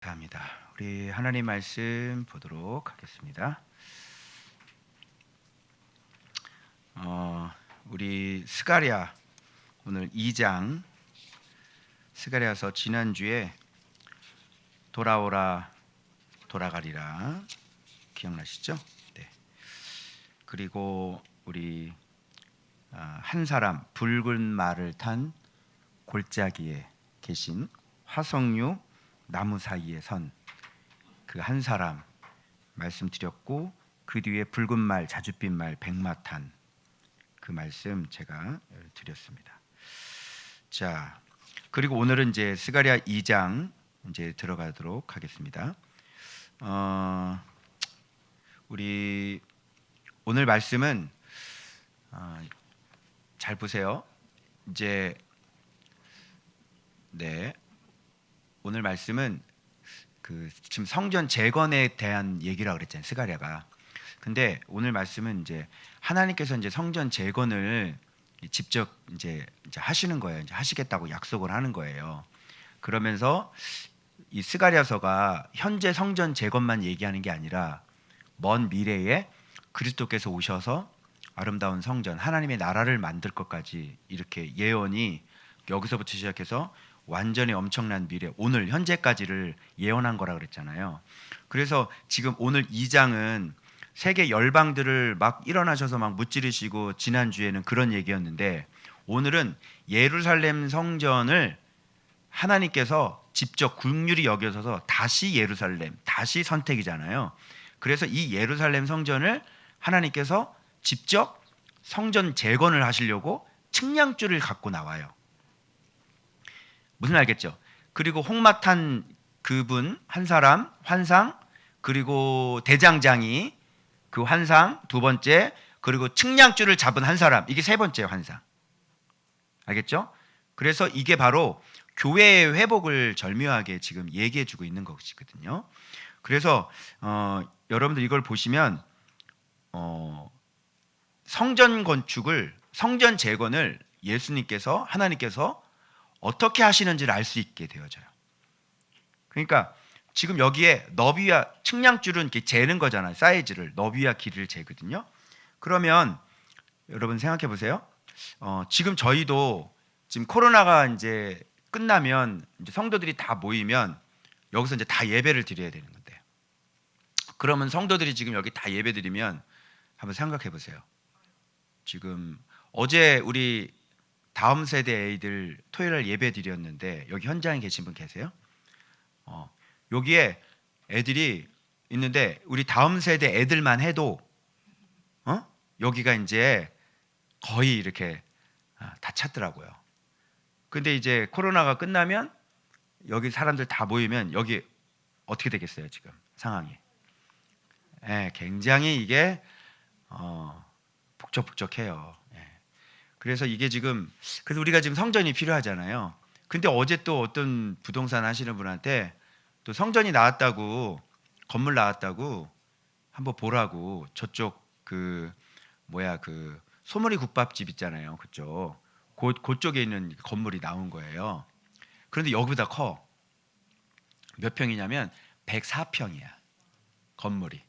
감사합니다. 우리 하나님 말씀 보도록 하겠습니다. 우리 스가랴 오늘 2장 스가랴서 지난주에 돌아오라 돌아가리라 기억나시죠? 네. 그리고 우리 한 사람 붉은 말을 탄 골짜기에 계신 화석류 나무 사이에 선 그 한 사람 말씀드렸고, 그 뒤에 붉은 말 자줏빛 말 백마탄 그 말씀 제가 드렸습니다. 자, 그리고 오늘은 이제 스가랴 2장 이제 들어가도록 하겠습니다. 우리 오늘 말씀은 잘 보세요. 이제 오늘 말씀은 지금 성전 재건에 대한 얘기라고 그랬잖아요, 스가랴가. 근데 오늘 말씀은 이제 하나님께서 이제 성전 재건을 직접 이제 하시는 거예요. 이제 하시겠다고 약속을 하는 거예요. 그러면서 이 스가랴서가 현재 성전 재건만 얘기하는 게 아니라 먼 미래에 그리스도께서 오셔서 아름다운 성전, 하나님의 나라를 만들 것까지 이렇게 예언이 여기서부터 시작해서 완전히 엄청난 미래, 오늘 현재까지를 예언한 거라 그랬잖아요. 그래서 지금 오늘 2장은 세계 열방들을 막 일어나셔서 막 무찌르시고, 지난주에는 그런 얘기였는데 오늘은 예루살렘 성전을 하나님께서 직접 긍휼히 여겨서 다시 예루살렘, 다시 선택이잖아요. 그래서 이 예루살렘 성전을 하나님께서 직접 성전 재건을 하시려고 측량줄을 갖고 나와요. 무슨 알겠죠? 그리고 홍마탄 그분 한 사람 환상, 그리고 대장장이 그 환상 두 번째, 그리고 측량줄을 잡은 한 사람, 이게 세 번째 환상. 알겠죠? 그래서 이게 바로 교회의 회복을 절묘하게 지금 얘기해 주고 있는 것이거든요. 그래서 여러분들 이걸 보시면 성전 건축을, 성전 재건을 예수님께서, 하나님께서 어떻게 하시는지를 알 수 있게 되어져요. 그러니까 지금 여기에 너비와 측량줄은 이렇게 재는 거잖아요. 사이즈를, 너비와 길이를 재거든요. 그러면 여러분 생각해 보세요. 지금 저희도 지금 코로나가 이제 끝나면 이제 성도들이 다 모이면 여기서 이제 다 예배를 드려야 되는 건데, 그러면 성도들이 지금 여기 다 예배 드리면 한번 생각해 보세요. 지금 어제 우리 다음 세대 애들 토요일 예배 드렸는데 여기 현장에 계신 분 계세요? 여기에 애들이 있는데 우리 다음 세대 애들만 해도 여기가 이제 거의 이렇게 다 찼더라고요. 근데 이제 코로나가 끝나면 여기 사람들 다 모이면 여기 어떻게 되겠어요, 지금 상황이? 굉장히 이게 북적북적해요. 그래서 이게 지금, 그래서 우리가 지금 성전이 필요하잖아요. 근데 어제 또 어떤 부동산 하시는 분한테 또 성전이 나왔다고, 건물 나왔다고 한번 보라고, 저쪽 그 소머리 국밥집 있잖아요, 그쪽에 있는 건물이 나온 거예요. 그런데 여기보다 커. 몇 평이냐면 104평이야 건물이.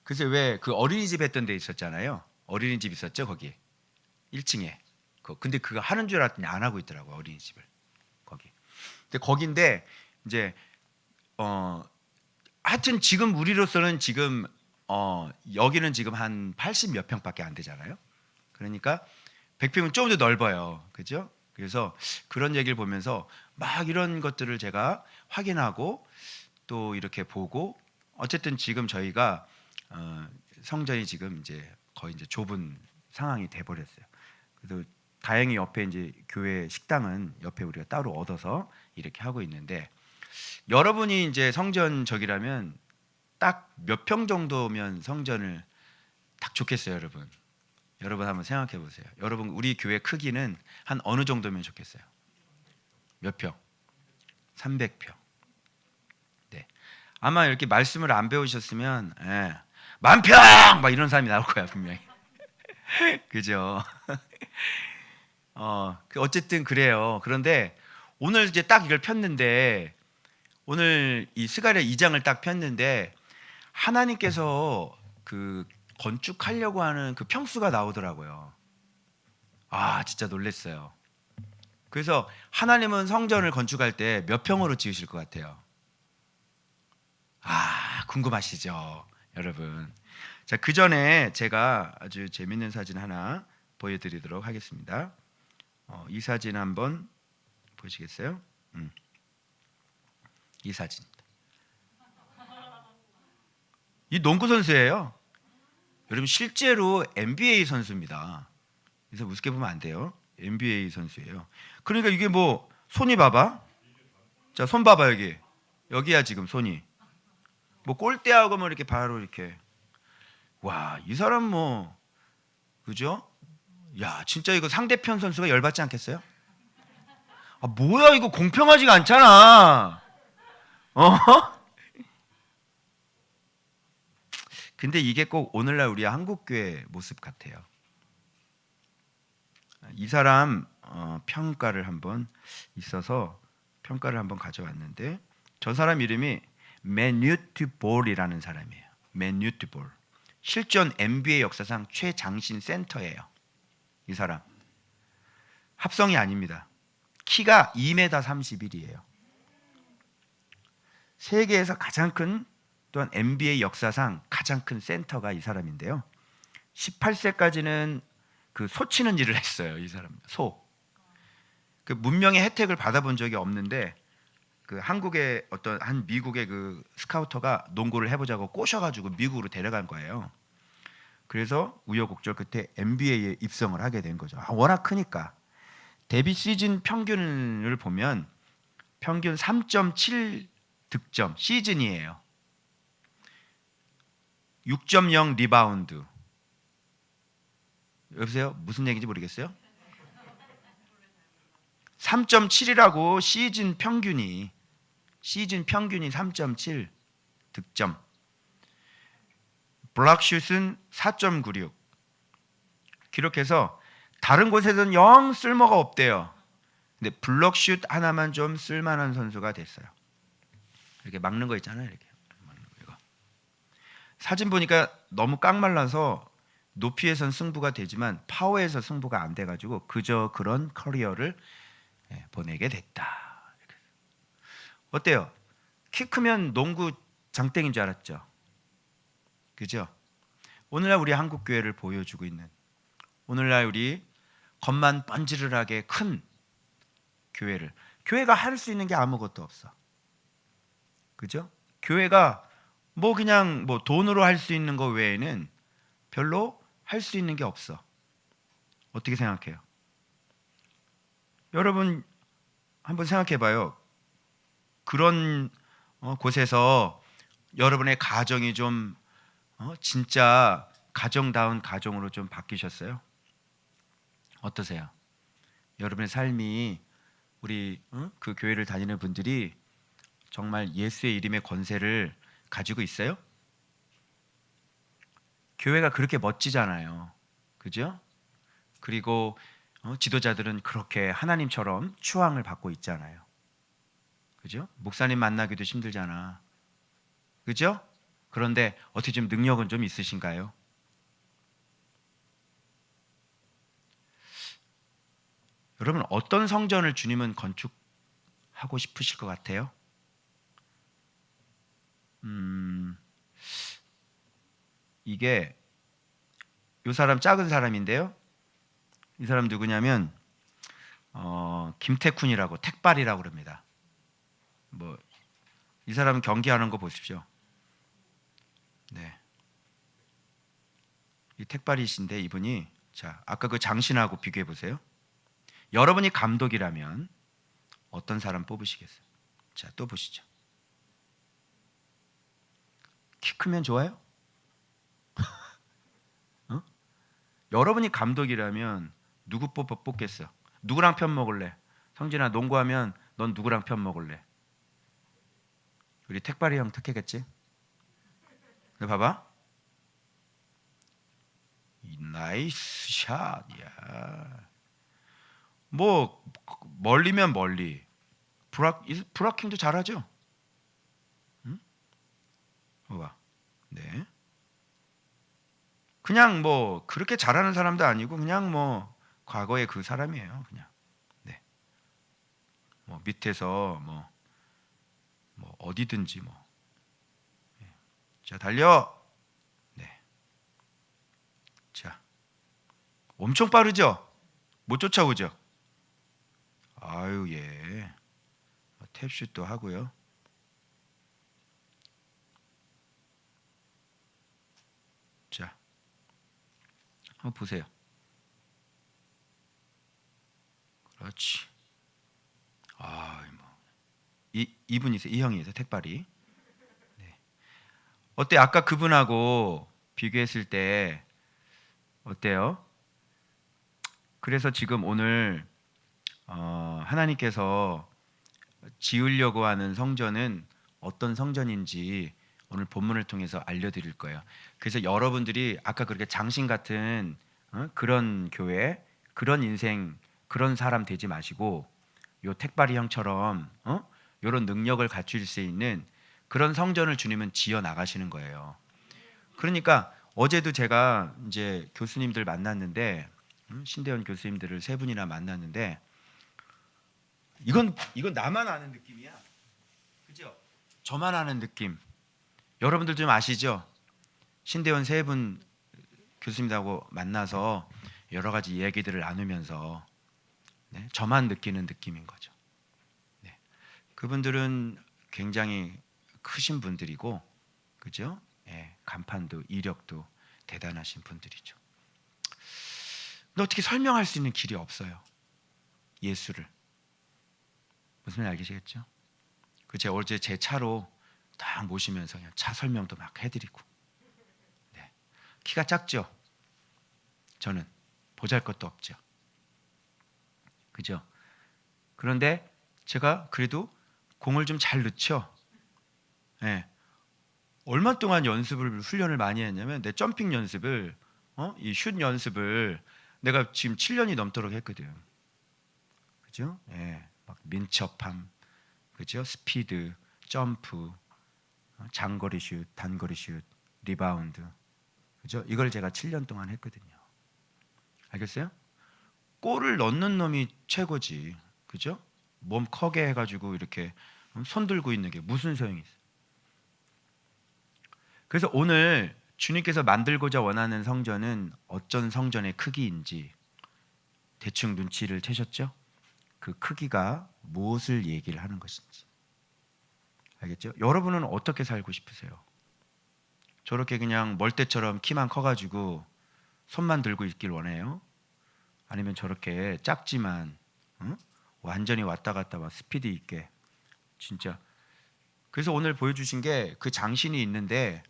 그래서 왜 그 어린이집 했던 데 있었잖아요. 어린이집 있었죠, 거기 1층에. 근데 그거 하는 줄 알았더니 안 하고 있더라고, 어린이집을 거기. 근데 거긴데 이제 하여튼 지금 우리로서는 지금 여기는 지금 한 80 몇 평밖에 안 되잖아요. 그러니까 100평은 좀 더 넓어요, 그죠? 그래서 그런 얘기를 보면서 막 이런 것들을 제가 확인하고 또 이렇게 보고, 어쨌든 지금 저희가 성전이 지금 이제 거의 이제 좁은 상황이 돼 버렸어요. 그래서 다행히 옆에 이제 교회 식당은 옆에 우리가 따로 얻어서 이렇게 하고 있는데, 여러분이 이제 성전적이라면 딱 몇 평 정도면 성전을 딱 좋겠어요, 여러분? 여러분 한번 생각해 보세요. 여러분, 우리 교회 크기는 한 어느 정도면 좋겠어요? 몇 평? 300평. 네. 아마 이렇게 말씀을 안 배우셨으면 10,000평 막 이런 사람이 나올 거야, 분명히. 그죠? 어쨌든 그래요. 그런데 오늘 이제 딱 이걸 폈는데 오늘 이 스가랴 2장을 딱 폈는데 하나님께서 그 건축하려고 하는 그 평수가 나오더라고요. 아, 진짜 놀랐어요. 그래서 하나님은 성전을 건축할 때 몇 평으로 지으실 것 같아요? 아, 궁금하시죠, 여러분? 자, 그 전에 제가 아주 재밌는 사진 하나 보여드리도록 하겠습니다. 이 사진 한번 보시겠어요? 이 사진. 이 농구 선수예요. 여러분 실제로 NBA 선수입니다. 그래서 우습게 보면 안 돼요. NBA 선수예요. 그러니까 이게 뭐 손이 봐봐. 자, 손 봐봐 여기. 여기야 지금 손이. 뭐 골대하고 뭐 이렇게 바로 이렇게. 와, 이 사람 뭐 그죠? 야, 진짜 이거 상대편 선수가 열받지 않겠어요? 아, 뭐야 이거 공평하지가 않잖아. 어? 근데 이게 꼭 오늘날 우리 한국 교회 모습 같아요. 이 사람 평가를 한번 있어서 평가를 한번 가져왔는데 저 사람 이름이 맨뉴트 볼이라는 사람이에요. 맨뉴트 볼. 실전 NBA 역사상 최장신 센터예요. 이 사람 합성이 아닙니다. 키가 2m 31이에요. 세계에서 가장 큰 또한 NBA 역사상 가장 큰 센터가 이 사람인데요. 18세까지는 그 소 치는 일을 했어요. 이 사람 소. 그 문명의 혜택을 받아본 적이 없는데 그 한국의 어떤 한 미국의 그 스카우터가 농구를 해보자고 꼬셔가지고 미국으로 데려간 거예요. 그래서 우여곡절 끝에 NBA에 입성을 하게 된 거죠. 워낙 크니까. 데뷔 시즌 평균을 보면 평균 3.7 득점 시즌이에요. 6.0 리바운드. 여보세요? 무슨 얘기인지 모르겠어요? 3.7이라고 시즌 평균이 3.7 득점. 블락슛은 4.96 기록해서 다른 곳에서는 영 쓸모가 없대요. 근데 블락슛 하나만 좀 쓸만한 선수가 됐어요. 이렇게 막는 거 있잖아요. 이렇게 막는 거 이거. 사진 보니까 너무 깡말라서 높이에선 승부가 되지만 파워에서 승부가 안 돼가지고 그저 그런 커리어를 보내게 됐다. 어때요? 키 크면 농구 장땡인 줄 알았죠? 그죠? 오늘날 우리 한국 교회를 보여주고 있는 오늘날 우리 겉만 번지르르하게 큰 교회를 교회가 할 수 있는 게 아무것도 없어. 그죠? 교회가 뭐 그냥 뭐 돈으로 할 수 있는 거 외에는 별로 할 수 있는 게 없어. 어떻게 생각해요? 여러분 한번 생각해 봐요. 그런 곳에서 여러분의 가정이 좀 진짜 가정다운 가정으로 좀 바뀌셨어요? 어떠세요? 여러분의 삶이 우리 그 교회를 다니는 분들이 정말 예수의 이름의 권세를 가지고 있어요? 교회가 그렇게 멋지잖아요. 그죠? 그리고 지도자들은 그렇게 하나님처럼 추앙을 받고 있잖아요. 그죠? 목사님 만나기도 힘들잖아. 그죠? 그런데 어떻게 좀 능력은 좀 있으신가요? 여러분 어떤 성전을 주님은 건축하고 싶으실 것 같아요? 이게 이 사람 작은 사람인데요. 이 사람 누구냐면 김태훈이라고 택발이라고 그럽니다. 뭐 이 사람 경기하는 거 보십시오. 네, 이 택발이신데 이분이 자 아까 그 장신하고 비교해 보세요. 여러분이 감독이라면 어떤 사람 뽑으시겠어요? 자, 또 보시죠. 키 크면 좋아요? 여러분이 감독이라면 누구 뽑겠어? 누구랑 편 먹을래? 성진아 농구하면 넌 누구랑 편 먹을래? 우리 택발이 형 택하겠지? 근데 봐봐. 나이스 샷이야. 뭐 멀리면 멀리. 브라킹도 잘하죠? 그냥 뭐 그렇게 잘하는 사람도 아니고 그냥 뭐 과거의 그 사람이에요. 그냥. 네. 뭐 밑에서 뭐 어디든지 뭐. 자, 달려. 네. 자, 엄청 빠르죠? 못 쫓아오죠? 아유, 예. 탭슛도 하고요. 자, 한번 보세요. 그렇지. 뭐 이분이세요. 이 형이세요. 택발이. 네. 어때? 아까 그분하고 비교했을 때 어때요? 그래서 지금 오늘 하나님께서 지으려고 하는 성전은 어떤 성전인지 오늘 본문을 통해서 알려드릴 거예요. 그래서 여러분들이 아까 그렇게 장신 같은 그런 교회, 그런 인생, 그런 사람 되지 마시고 요 택바리 형처럼 이런 능력을 갖출 수 있는 그런 성전을 주님은 지어 나가시는 거예요. 그러니까 어제도 제가 이제 교수님들 만났는데 신대원 교수님들을 세 분이나 만났는데 이건 나만 아는 느낌이야. 그죠? 저만 아는 느낌. 여러분들 좀 아시죠? 신대원 세 분 교수님하고 만나서 여러 가지 이야기들을 나누면서 네, 저만 느끼는 느낌인 거죠. 네. 그분들은 굉장히 크신 분들이고, 그죠? 예, 간판도 이력도 대단하신 분들이죠. 근데 어떻게 설명할 수 있는 길이 없어요. 예수를. 무슨 말인지 알겠죠? 그 제가 어제 제 차로 딱 모시면서 그냥 차 설명도 막 해드리고. 네. 키가 작죠? 저는 보잘것도 없죠. 그죠? 그런데 제가 그래도 공을 좀 잘 넣죠. 네. 얼마 동안 훈련을 많이 했냐면 내 점핑 연습을 이 슛 연습을 내가 지금 7년이 넘도록 했거든. 그죠? 예. 막 민첩함, 그죠? 스피드, 점프, 장거리 슛, 단거리 슛, 리바운드. 그죠? 이걸 제가 7년 동안 했거든요. 알겠어요? 골을 넣는 놈이 최고지. 그죠? 몸 커게 해가지고 이렇게 손 들고 있는 게 무슨 소용이 있어? 그래서 오늘 주님께서 만들고자 원하는 성전은 어떤 성전의 크기인지 대충 눈치를 채셨죠? 그 크기가 무엇을 얘기를 하는 것인지. 알겠죠? 여러분은 어떻게 살고 싶으세요? 저렇게 그냥 멀대처럼 키만 커가지고 손만 들고 있길 원해요? 아니면 저렇게 작지만 완전히 왔다 갔다 막 스피드 있게 진짜. 그래서 오늘 보여주신 게 그 장신이 있는데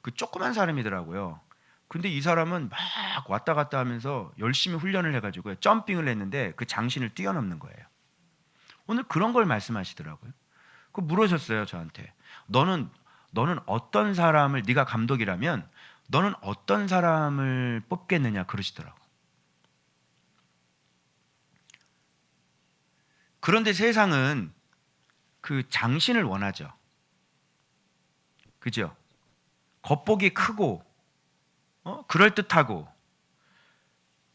그 조그만 사람이더라고요. 근데 이 사람은 막 왔다 갔다 하면서 열심히 훈련을 해가지고 점핑을 했는데 그 장신을 뛰어넘는 거예요. 오늘 그런 걸 말씀하시더라고요. 그 물으셨어요 저한테. 너는 어떤 사람을 네가 감독이라면 너는 어떤 사람을 뽑겠느냐 그러시더라고. 그런데 세상은 그 장신을 원하죠. 그죠? 겉보기 크고 그럴듯하고.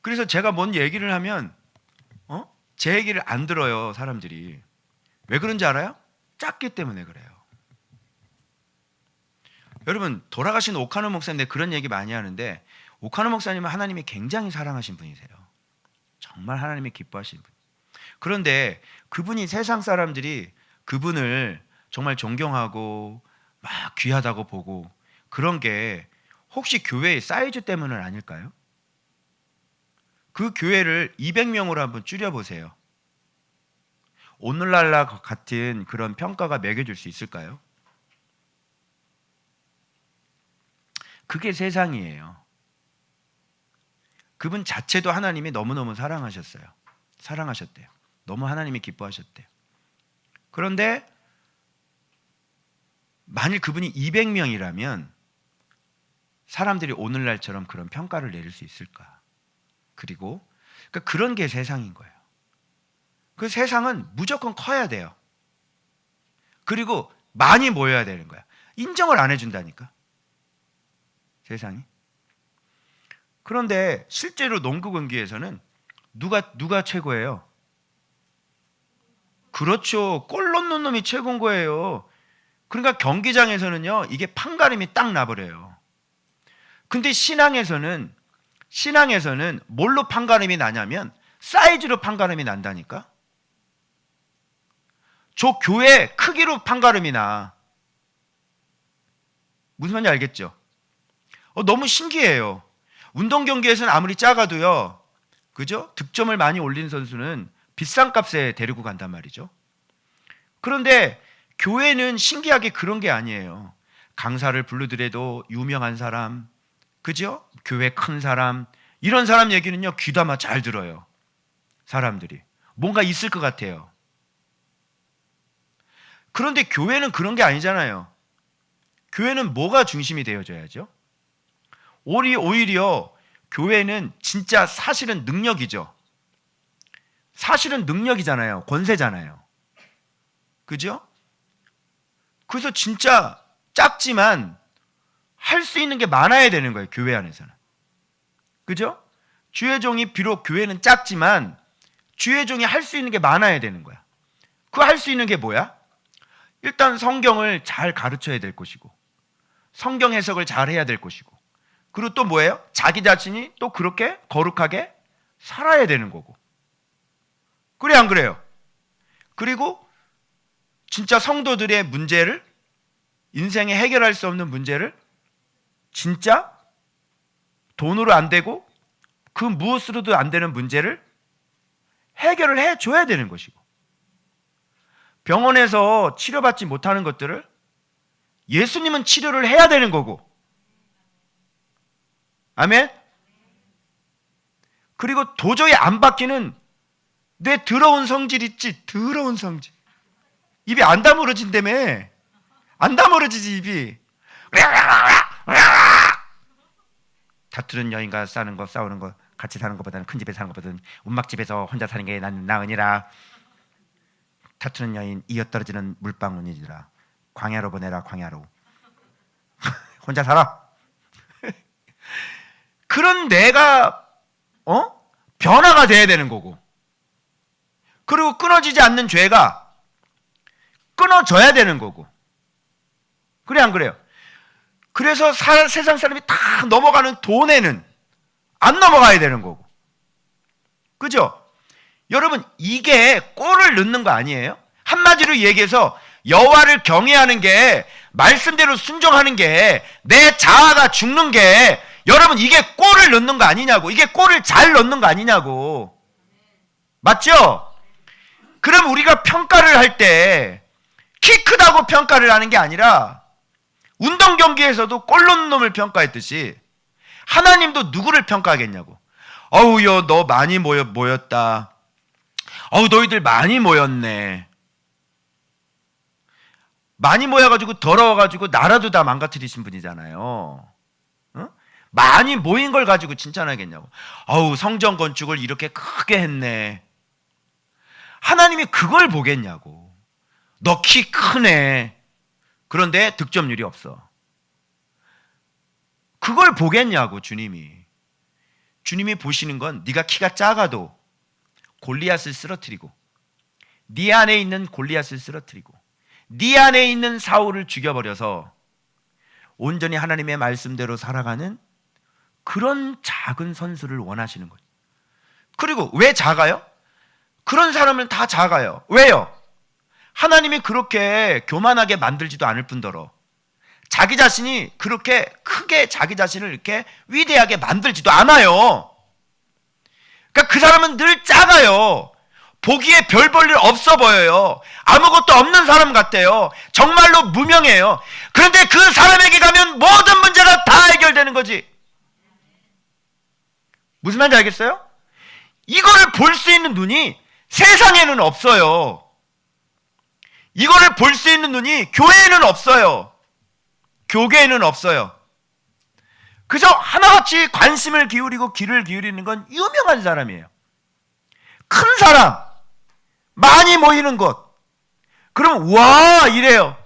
그래서 제가 뭔 얘기를 하면 제 얘기를 안 들어요 사람들이. 왜 그런지 알아요? 작기 때문에 그래요. 여러분 돌아가신 오카노 목사님 그런 얘기 많이 하는데 오카노 목사님은 하나님이 굉장히 사랑하신 분이세요. 정말 하나님이 기뻐하시는 분. 그런데 그분이 세상 사람들이 그분을 정말 존경하고 막 귀하다고 보고 그런 게 혹시 교회의 사이즈 때문은 아닐까요? 그 교회를 200명으로 한번 줄여보세요. 오늘날과 같은 그런 평가가 매겨질 수 있을까요? 그게 세상이에요. 그분 자체도 하나님이 너무너무 사랑하셨어요. 사랑하셨대요. 너무 하나님이 기뻐하셨대요. 그런데 만일 그분이 200명이라면 사람들이 오늘날처럼 그런 평가를 내릴 수 있을까? 그리고 그러니까 그런 게 세상인 거예요. 그 세상은 무조건 커야 돼요. 그리고 많이 모여야 되는 거야. 인정을 안 해준다니까. 세상이. 그런데 실제로 농구 경기에서는 누가 최고예요? 그렇죠. 골 넣는 놈이 최고인 거예요. 그러니까 경기장에서는요, 이게 판가름이 딱 나버려요. 근데 신앙에서는 뭘로 판가름이 나냐면 사이즈로 판가름이 난다니까. 저 교회 크기로 판가름이 나. 무슨 말인지 알겠죠? 너무 신기해요. 운동 경기에서는 아무리 작아도요, 그죠? 득점을 많이 올린 선수는 비싼 값에 데리고 간단 말이죠. 그런데 교회는 신기하게 그런 게 아니에요. 강사를 부르더라도 유명한 사람, 그죠? 교회 큰 사람, 이런 사람 얘기는요, 귀담아 잘 들어요. 사람들이. 뭔가 있을 것 같아요. 그런데 교회는 그런 게 아니잖아요. 교회는 뭐가 중심이 되어져야죠? 오히려 교회는 진짜 사실은 능력이죠. 사실은 능력이잖아요. 권세잖아요. 그죠? 그래서 진짜 작지만 할 수 있는 게 많아야 되는 거예요. 교회 안에서는. 그죠? 주의 종이 비록 교회는 작지만 주의 종이 할 수 있는 게 많아야 되는 거야. 그 할 수 있는 게 뭐야? 일단 성경을 잘 가르쳐야 될 것이고, 성경 해석을 잘 해야 될 것이고, 그리고 또 뭐예요? 자기 자신이 또 그렇게 거룩하게 살아야 되는 거고. 그래 안 그래요? 그리고 진짜 성도들의 문제를, 인생에 해결할 수 없는 문제를 진짜 돈으로 안 되고 그 무엇으로도 안 되는 문제를 해결을 해줘야 되는 것이고, 병원에서 치료받지 못하는 것들을 예수님은 치료를 해야 되는 거고. 아멘? 그리고 도저히 안 바뀌는 내 더러운 성질 있지? 더러운 성질. 입이 안 다물어진다며. 안 다물어지지 입이. 다투는 여인과 싸우는 거 같이 사는 것보다는 큰 집에 사는 것보다는 운막집에서 혼자 사는 게 난 나으니라. 다투는 여인 이어떨어지는 물방울이니라. 광야로 보내라. 광야로. 혼자 살아. 그런 내가 변화가 돼야 되는 거고, 그리고 끊어지지 않는 죄가 끊어져야 되는 거고. 그래 안 그래요? 그래서 세상 사람이 다 넘어가는 돈에는 안 넘어가야 되는 거고. 그죠? 여러분, 이게 꼴을 넣는 거 아니에요? 한마디로 얘기해서 여호와를 경외하는 게, 말씀대로 순종하는 게, 내 자아가 죽는 게, 여러분 이게 꼴을 넣는 거 아니냐고. 이게 꼴을 잘 넣는 거 아니냐고. 맞죠? 그럼 우리가 평가를 할 때 키 크다고 평가를 하는 게 아니라, 운동 경기에서도 골 넣는 놈을 평가했듯이 하나님도 누구를 평가하겠냐고. 어우야, 너 많이 모였다. 어우, 너희들 많이 모였네. 많이 모여가지고 더러워가지고 나라도 다 망가뜨리신 분이잖아요. 많이 모인 걸 가지고 칭찬하겠냐고. 어우, 성전 건축을 이렇게 크게 했네. 하나님이 그걸 보겠냐고. 너 키 크네. 그런데 득점률이 없어. 그걸 보겠냐고. 주님이 보시는 건 네가 키가 작아도 골리앗을 쓰러뜨리고, 네 안에 있는 골리앗을 쓰러뜨리고, 네 안에 있는 사울을 죽여버려서 온전히 하나님의 말씀대로 살아가는 그런 작은 선수를 원하시는 거예요. 그리고 왜 작아요? 그런 사람은 다 작아요. 왜요? 하나님이 그렇게 교만하게 만들지도 않을 뿐더러 자기 자신이 그렇게 크게 자기 자신을 이렇게 위대하게 만들지도 않아요. 그러니까 그 사람은 늘 작아요. 보기에 별 볼 일 없어 보여요. 아무것도 없는 사람 같아요. 정말로 무명해요. 그런데 그 사람에게 가면 모든 문제가 다 해결되는 거지. 무슨 말인지 알겠어요? 이거를 볼 수 있는 눈이 세상에는 없어요. 이거를 볼 수 있는 눈이 교회에는 없어요. 교계에는 없어요. 그래서 하나같이 관심을 기울이고 귀를 기울이는 건 유명한 사람이에요. 큰 사람, 많이 모이는 곳. 그럼 와 이래요.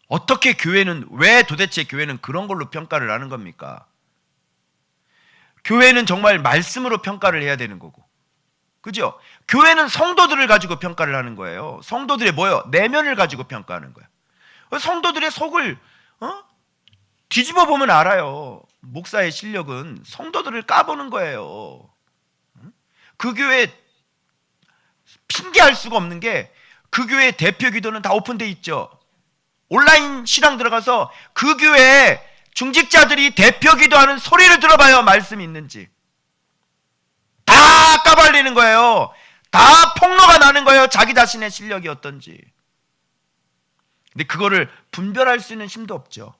어떻게 교회는, 왜 도대체 교회는 그런 걸로 평가를 하는 겁니까? 교회는 정말 말씀으로 평가를 해야 되는 거고, 그죠? 교회는 성도들을 가지고 평가를 하는 거예요. 성도들의 뭐요? 내면을 가지고 평가하는 거예요. 성도들의 속을 뒤집어 보면 알아요. 목사의 실력은 성도들을 까보는 거예요. 그 교회 핑계할 수가 없는 게, 그 교회 대표 기도는 다 오픈돼 있죠. 온라인 신앙 들어가서 그 교회 중직자들이 대표 기도하는 소리를 들어봐요. 말씀이 있는지. 다 까발리는 거예요. 다 폭로가 나는 거예요. 자기 자신의 실력이 어떤지. 근데 그거를 분별할 수 있는 힘도 없죠.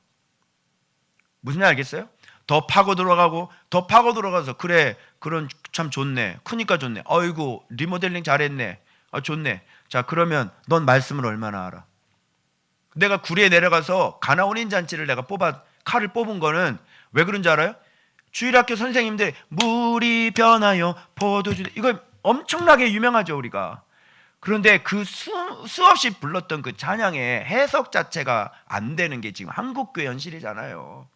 무슨 말 알겠어요? 더 파고 들어가고 더 파고 들어가서, 그래, 그런 참 좋네, 크니까 좋네, 어이구 리모델링 잘했네, 좋네. 자, 그러면 넌 말씀을 얼마나 알아? 내가 구리에 내려가서 가나온인 잔치를 내가 칼을 뽑은 거는 왜 그런 줄 알아요? 주일학교 선생님들 물이 변하여 포도주, 이거 엄청나게 유명하죠 우리가. 그런데 그 수없이 불렀던 그 찬양의 해석 자체가 안 되는 게 지금 한국교회 현실이잖아요.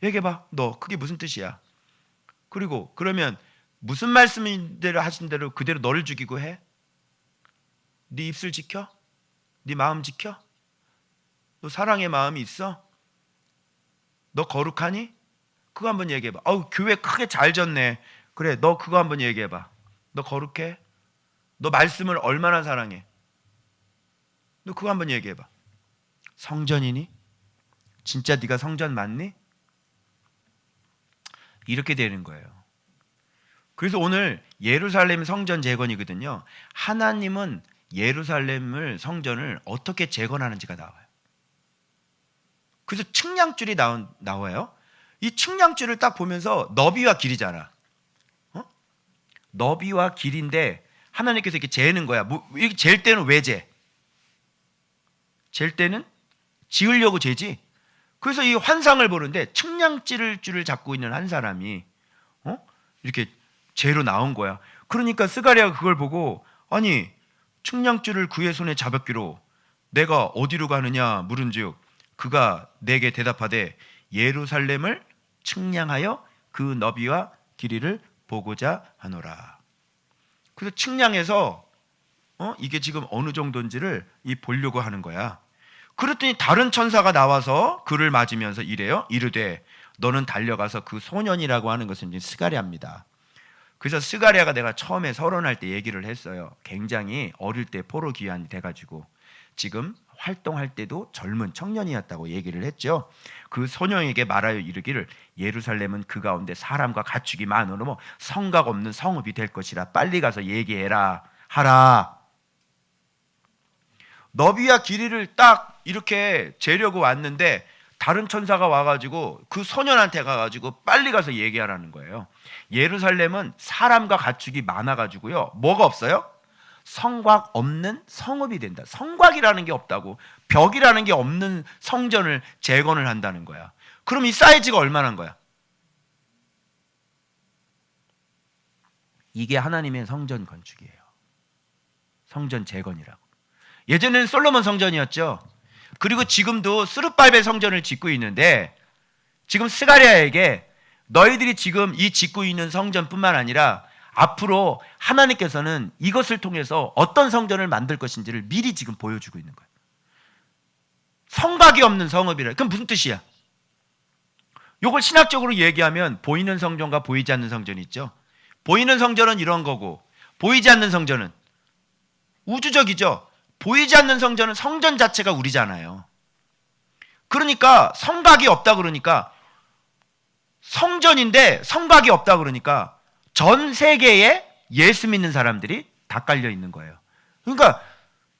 얘기해봐. 너 그게 무슨 뜻이야? 그리고 그러면 무슨 말씀대로 하신 대로 그대로 너를 죽이고 해? 네 입술 지켜? 네 마음 지켜? 너 사랑의 마음이 있어? 너 거룩하니? 그거 한번 얘기해봐. 교회 크게 잘 졌네. 그래, 너 그거 한번 얘기해봐. 너 거룩해? 너 말씀을 얼마나 사랑해? 너 그거 한번 얘기해봐. 성전이니? 진짜 네가 성전 맞니? 이렇게 되는 거예요. 그래서 오늘 예루살렘 성전 재건이거든요. 하나님은 예루살렘을, 성전을 어떻게 재건하는지가 나와요. 그래서 측량줄이 나와요. 이 측량줄을 딱 보면서 너비와 길이잖아. 너비와 길인데 하나님께서 이렇게 재는 거야. 이렇게 잴 때는 왜 재? 잴 때는 지으려고 재지. 그래서 이 환상을 보는데 측량줄을 잡고 있는 한 사람이 이렇게 재로 나온 거야. 그러니까 스가랴가 그걸 보고, 아니, 측량줄을 그의 손에 잡았기로 내가 어디로 가느냐 물은즉 그가 내게 대답하되 예루살렘을 측량하여 그 너비와 길이를 보고자 하노라. 그래서 측량해서 이게 지금 어느 정도인지를 보려고 하는 거야. 그랬더니 다른 천사가 나와서 그를 맞으면서 이래요. 이르되 너는 달려가서 그 소년이라고 하는 것은 이제 스가랴입니다. 그래서 스가랴가 내가 처음에 서론할 때 얘기를 했어요. 굉장히 어릴 때 포로 귀환이 돼가지고 지금 활동할 때도 젊은 청년이었다고 얘기를 했죠. 그 소년에게 말하여 이르기를 예루살렘은 그 가운데 사람과 가축이 많으므로 성곽 없는 성읍이 될 것이라. 빨리 가서 얘기해라 하라. 너비와 길이를 딱 이렇게 재려고 왔는데 다른 천사가 와가지고 그 소년한테 가가지고 빨리 가서 얘기하라는 거예요. 예루살렘은 사람과 가축이 많아가지고요, 뭐가 없어요? 성곽 없는 성읍이 된다. 성곽이라는 게 없다고, 벽이라는 게 없는 성전을 재건을 한다는 거야. 그럼 이 사이즈가 얼마나 거야? 이게 하나님의 성전 건축이에요. 성전 재건이라고. 예전에는 솔로몬 성전이었죠. 그리고 지금도 스룹바벨 성전을 짓고 있는데, 지금 스가랴에게 너희들이 지금 이 짓고 있는 성전뿐만 아니라 앞으로 하나님께서는 이것을 통해서 어떤 성전을 만들 것인지를 미리 지금 보여주고 있는 거예요. 성곽이 없는 성읍이라. 그럼 무슨 뜻이야? 이걸 신학적으로 얘기하면 보이는 성전과 보이지 않는 성전이 있죠. 보이는 성전은 이런 거고 보이지 않는 성전은 우주적이죠. 보이지 않는 성전은 성전 자체가 우리잖아요. 그러니까 성곽이 없다 그러니까, 성전인데 성곽이 없다 그러니까 전 세계에 예수 믿는 사람들이 다 깔려 있는 거예요. 그러니까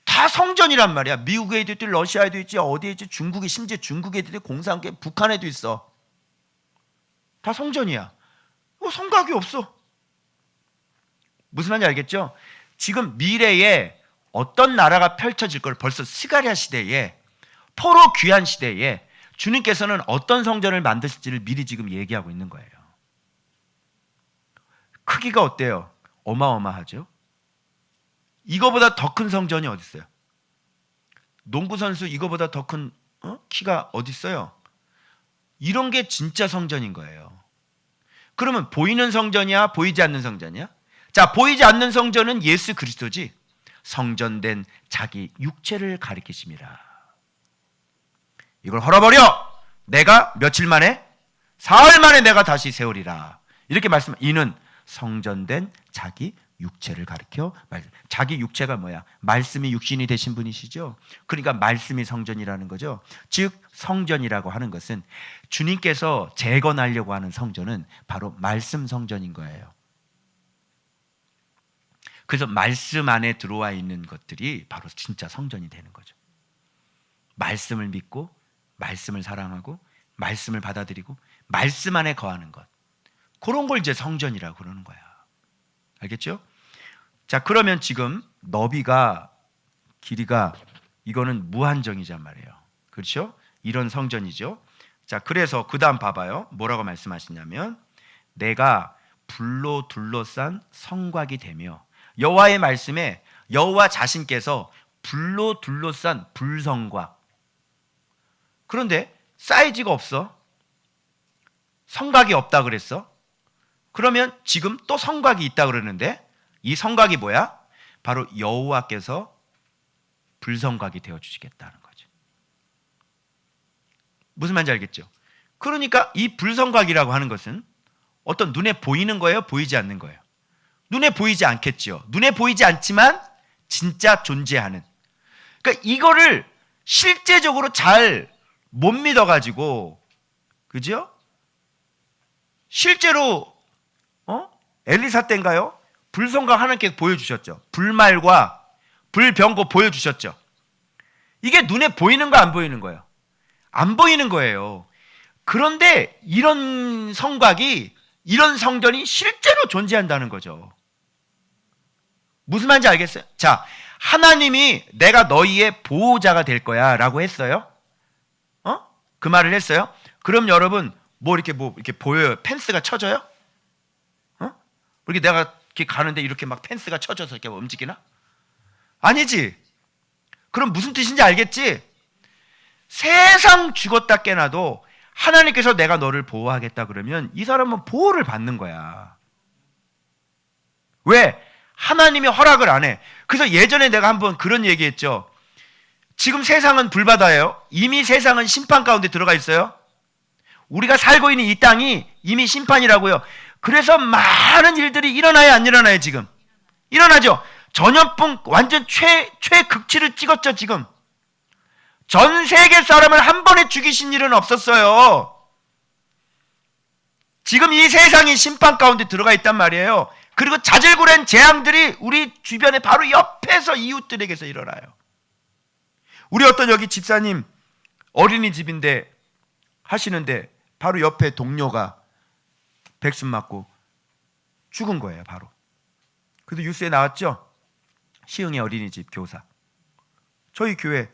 다 성전이란 말이야. 미국에도 있지, 러시아에도 있지, 어디에 있지, 중국에, 심지어 중국에도 있지, 공산국에, 북한에도 있어. 다 성전이야. 성곽이 없어. 무슨 말인지 알겠죠? 지금 미래에 어떤 나라가 펼쳐질 걸 벌써 스가랴 시대에, 포로 귀환 시대에 주님께서는 어떤 성전을 만드실지를 미리 지금 얘기하고 있는 거예요. 크기가 어때요? 어마어마하죠? 이거보다 더 큰 성전이 어디 있어요? 농구 선수 이거보다 더 큰 키가 어디 있어요? 이런 게 진짜 성전인 거예요. 그러면 보이는 성전이야, 보이지 않는 성전이야? 자, 보이지 않는 성전은 예수 그리스도지. 성전된 자기 육체를 가리키심이라. 이걸 헐어버려. 내가 며칠 만에, 사흘 만에 내가 다시 세우리라. 이렇게 말씀. 이는 성전된 자기 육체를 가리켜. 자기 육체가 뭐야? 말씀이 육신이 되신 분이시죠. 그러니까 말씀이 성전이라는 거죠. 즉 성전이라고 하는 것은 주님께서 재건하려고 하는 성전은 바로 말씀 성전인 거예요. 그래서 말씀 안에 들어와 있는 것들이 바로 진짜 성전이 되는 거죠. 말씀을 믿고 말씀을 사랑하고 말씀을 받아들이고 말씀 안에 거하는 것, 그런 걸 이제 성전이라고 그러는 거야. 알겠죠? 자, 그러면 지금 너비가, 길이가, 이거는 무한정이란 말이에요. 그렇죠? 이런 성전이죠. 자, 그래서 그 다음 봐봐요. 뭐라고 말씀하시냐면 내가 불로 둘러싼 성곽이 되며, 여호와의 말씀에 여호와 자신께서 불로 둘러싼 불성곽. 그런데 사이즈가 없어. 성곽이 없다 그랬어. 그러면 지금 또 성곽이 있다 그러는데 이 성곽이 뭐야? 바로 여호와께서 불성곽이 되어 주시겠다는 거죠. 무슨 말인지 알겠죠? 그러니까 이 불성곽이라고 하는 것은 어떤 눈에 보이는 거예요? 보이지 않는 거예요? 눈에 보이지 않겠죠. 눈에 보이지 않지만 진짜 존재하는. 그러니까 이거를 실제적으로 잘 못 믿어가지고, 그죠? 실제로 엘리사 때인가요? 불성곽 하나님께 보여주셨죠. 불말과 불병거 보여주셨죠. 이게 눈에 보이는 거 안 보이는 거예요? 안 보이는 거예요. 그런데 이런 성곽이, 이런 성전이 실제로 존재한다는 거죠. 무슨 말인지 알겠어요? 자, 하나님이 내가 너희의 보호자가 될 거야 라고 했어요. 그 말을 했어요. 그럼 여러분 뭐 이렇게 보여요? 펜스가 쳐져요? 이렇게 내가 이렇게 가는데 이렇게 막 펜스가 쳐져서 이렇게 움직이나? 아니지. 그럼 무슨 뜻인지 알겠지? 세상 죽었다 깨나도 하나님께서 내가 너를 보호하겠다 그러면 이 사람은 보호를 받는 거야. 왜? 하나님이 허락을 안 해. 그래서 예전에 내가 한번 그런 얘기했죠. 지금 세상은 불바다예요. 이미 세상은 심판 가운데 들어가 있어요. 우리가 살고 있는 이 땅이 이미 심판이라고요. 그래서 많은 일들이 일어나야 안 일어나요? 지금 일어나죠. 전염병 완전 최극치를 찍었죠. 지금 전 세계 사람을 한 번에 죽이신 일은 없었어요. 지금 이 세상이 심판 가운데 들어가 있단 말이에요. 그리고 자질구레한 재앙들이 우리 주변에 바로 옆에서 이웃들에게서 일어나요. 우리 어떤 여기 집사님 어린이집인데 하시는데 바로 옆에 동료가 백신 맞고 죽은 거예요. 바로. 그래도 뉴스에 나왔죠. 시흥의 어린이집 교사, 저희 교회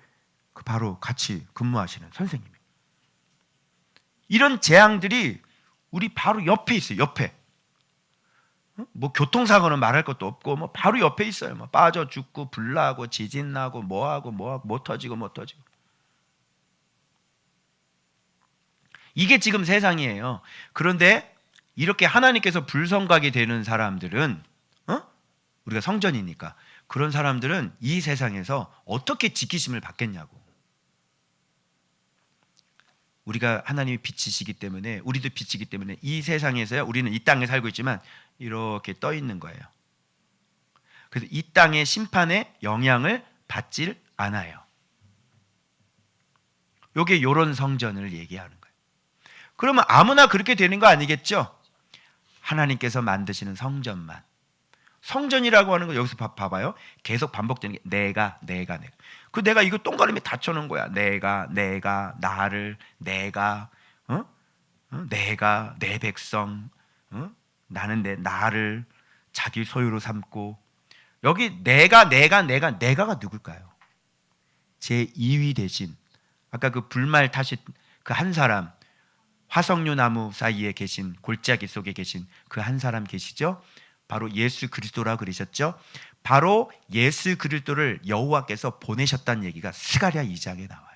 바로 같이 근무하시는 선생님이. 이런 재앙들이 우리 바로 옆에 있어요. 옆에. 뭐 교통사고는 말할 것도 없고 뭐 바로 옆에 있어요. 뭐 빠져 죽고 불나고 지진 나고 뭐하고 뭐 터지고. 이게 지금 세상이에요. 그런데 이렇게 하나님께서 불성곽이 되는 사람들은 우리가 성전이니까 그런 사람들은 이 세상에서 어떻게 지키심을 받겠냐고. 우리가 하나님이 빛이시기 때문에, 우리도 빛이기 때문에 이 세상에서요, 우리는 이 땅에 살고 있지만 이렇게 떠 있는 거예요. 그래서 이 땅의 심판에 영향을 받질 않아요. 요게 요런 성전을 얘기하는 거예요. 그러면 아무나 그렇게 되는 거 아니겠죠? 하나님께서 만드시는 성전만. 성전이라고 하는 거 여기서 봐봐요. 계속 반복되는 게 내가. 그 내가 이거 동그라미 다 쳐놓은 거야. 내가, 나를, 내가, 내 백성, 나는 나를 자기 소유로 삼고. 여기 내가가 누굴까요? 제 2위 대신 아까 그 불말 타신 그 한 사람, 화석류 나무 사이에 계신, 골짜기 속에 계신 그 한 사람 계시죠? 바로 예수 그리스도라 그러셨죠. 바로 예수 그리스도를 여호와께서 보내셨다는 얘기가 스가랴 2장에 나와요.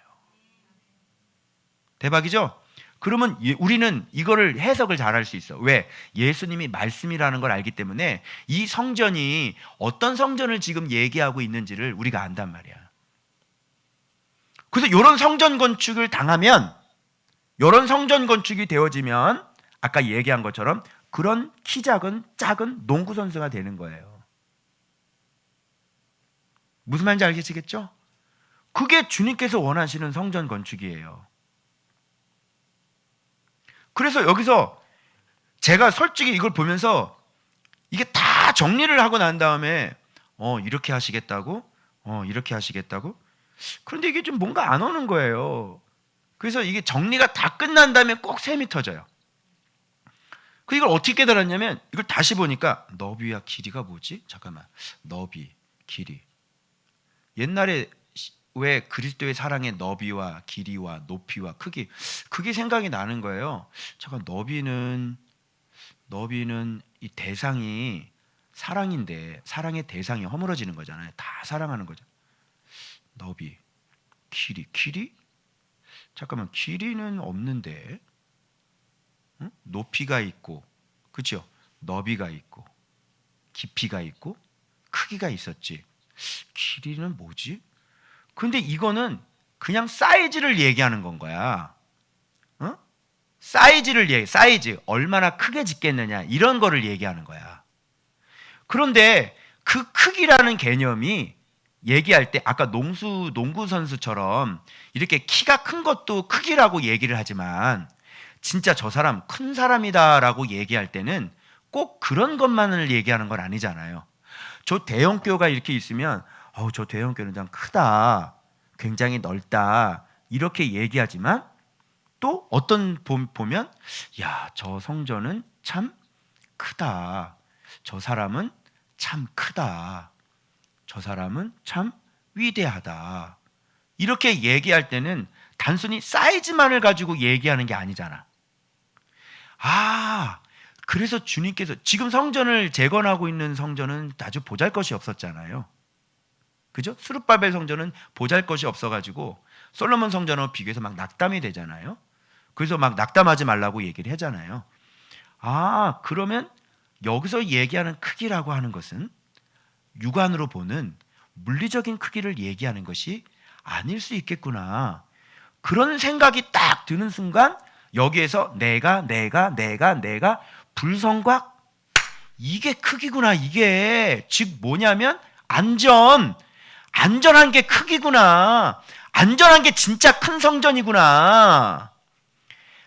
대박이죠? 그러면 우리는 이거를 해석을 잘할 수 있어. 왜? 예수님이 말씀이라는 걸 알기 때문에 이 성전이 어떤 성전을 지금 얘기하고 있는지를 우리가 안단 말이야. 그래서 이런 성전 건축을 당하면, 이런 성전 건축이 되어지면 아까 얘기한 것처럼 그런 키 작은 농구 선수가 되는 거예요. 무슨 말인지 알겠시겠죠? 그게 주님께서 원하시는 성전 건축이에요. 그래서 여기서 제가 솔직히 이걸 보면서 이게 다 정리를 하고 난 다음에 이렇게 하시겠다고? 이렇게 하시겠다고? 그런데 이게 좀 뭔가 안 오는 거예요. 그래서 이게 정리가 다 끝난 다음에 꼭 셈이 터져요. 이걸 어떻게 깨달았냐면, 이걸 다시 보니까 너비와 길이가 뭐지? 잠깐만, 너비, 길이. 옛날에 왜 그리스도의 사랑의 너비와 길이와 높이와 크기, 그게 생각이 나는 거예요. 잠깐, 너비는 이 대상이 사랑인데, 사랑의 대상이 허물어지는 거잖아요. 다 사랑하는 거죠. 너비, 길이? 잠깐만, 길이는 없는데, 응? 높이가 있고, 그렇죠? 너비가 있고, 깊이가 있고, 크기가 있었지. 길이는 뭐지? 근데 이거는 그냥 사이즈를 얘기하는 건 거야. 사이즈 얼마나 크게 짓겠느냐, 이런 거를 얘기하는 거야. 그런데 그 크기라는 개념이 얘기할 때 아까 농구 선수처럼 이렇게 키가 큰 것도 크기라고 얘기를 하지만, 진짜 저 사람 큰 사람이다라고 얘기할 때는 꼭 그런 것만을 얘기하는 건 아니잖아요. 저 대형교가 이렇게 있으면 저 대형교는 참 크다, 굉장히 넓다, 이렇게 얘기하지만, 또 어떤 보면 야, 저 성전은 참 크다, 저 사람은 참 크다, 저 사람은 참 위대하다, 이렇게 얘기할 때는 단순히 사이즈만을 가지고 얘기하는 게 아니잖아. 그래서 주님께서 지금 성전을 재건하고 있는 성전은 아주 보잘것이 없었잖아요. 그죠? 스룹바벨 성전은 보잘것이 없어가지고 솔로몬 성전하고 비교해서 막 낙담이 되잖아요. 그래서 막 낙담하지 말라고 얘기를 하잖아요. 그러면 여기서 얘기하는 크기라고 하는 것은 육안으로 보는 물리적인 크기를 얘기하는 것이 아닐 수 있겠구나, 그런 생각이 딱 드는 순간 여기에서 내가 불성각, 이게 크기구나. 이게 즉 뭐냐면 안전한 게 크기구나. 안전한 게 진짜 큰 성전이구나.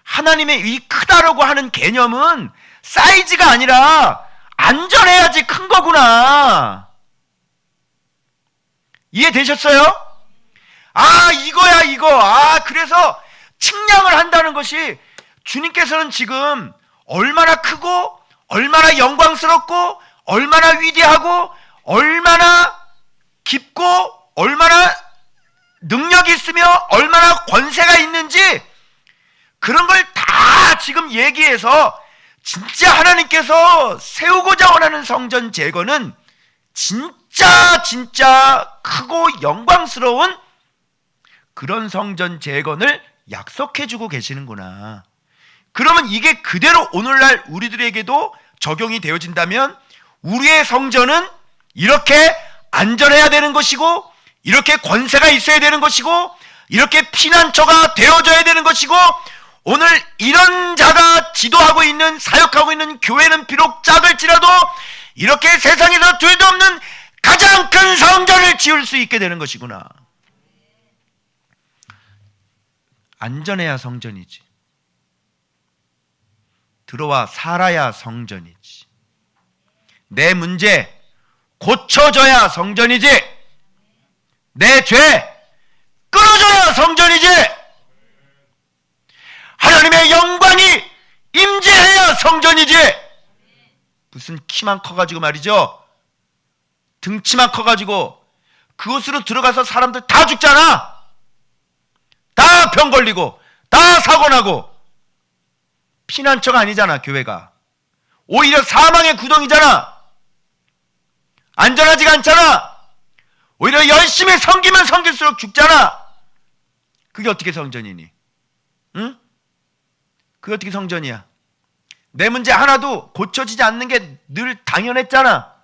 하나님의 이 크다라고 하는 개념은 사이즈가 아니라 안전해야지 큰 거구나. 이해되셨어요? 이거야 이거. 그래서 측량을 한다는 것이, 주님께서는 지금 얼마나 크고 얼마나 영광스럽고 얼마나 위대하고 얼마나 깊고 얼마나 능력이 있으며 얼마나 권세가 있는지, 그런 걸 다 지금 얘기해서 진짜 하나님께서 세우고자 원하는 성전 재건은 진짜 크고 영광스러운 그런 성전 재건을 약속해주고 계시는구나. 그러면 이게 그대로 오늘날 우리들에게도 적용이 되어진다면, 우리의 성전은 이렇게 안전해야 되는 것이고, 이렇게 권세가 있어야 되는 것이고, 이렇게 피난처가 되어져야 되는 것이고, 오늘 이런 자가 지도하고 있는, 사역하고 있는 교회는 비록 작을지라도 이렇게 세상에서 둘도 없는 가장 큰 성전을 지을 수 있게 되는 것이구나. 안전해야 성전이지. 들어와 살아야 성전이지. 내 문제 고쳐져야 성전이지. 내 죄 끊어져야 성전이지. 하나님의 영광이 임재해야 성전이지. 무슨 키만 커가지고 말이죠, 등치만 커가지고 그곳으로 들어가서 사람들 다 죽잖아. 다 병 걸리고 다 사고나고. 피난처가 아니잖아 교회가. 오히려 사망의 구덩이잖아. 안전하지가 않잖아. 오히려 열심히 섬기면 섬길수록 죽잖아. 그게 어떻게 성전이니? 응? 그게 어떻게 성전이야? 내 문제 하나도 고쳐지지 않는 게 늘 당연했잖아.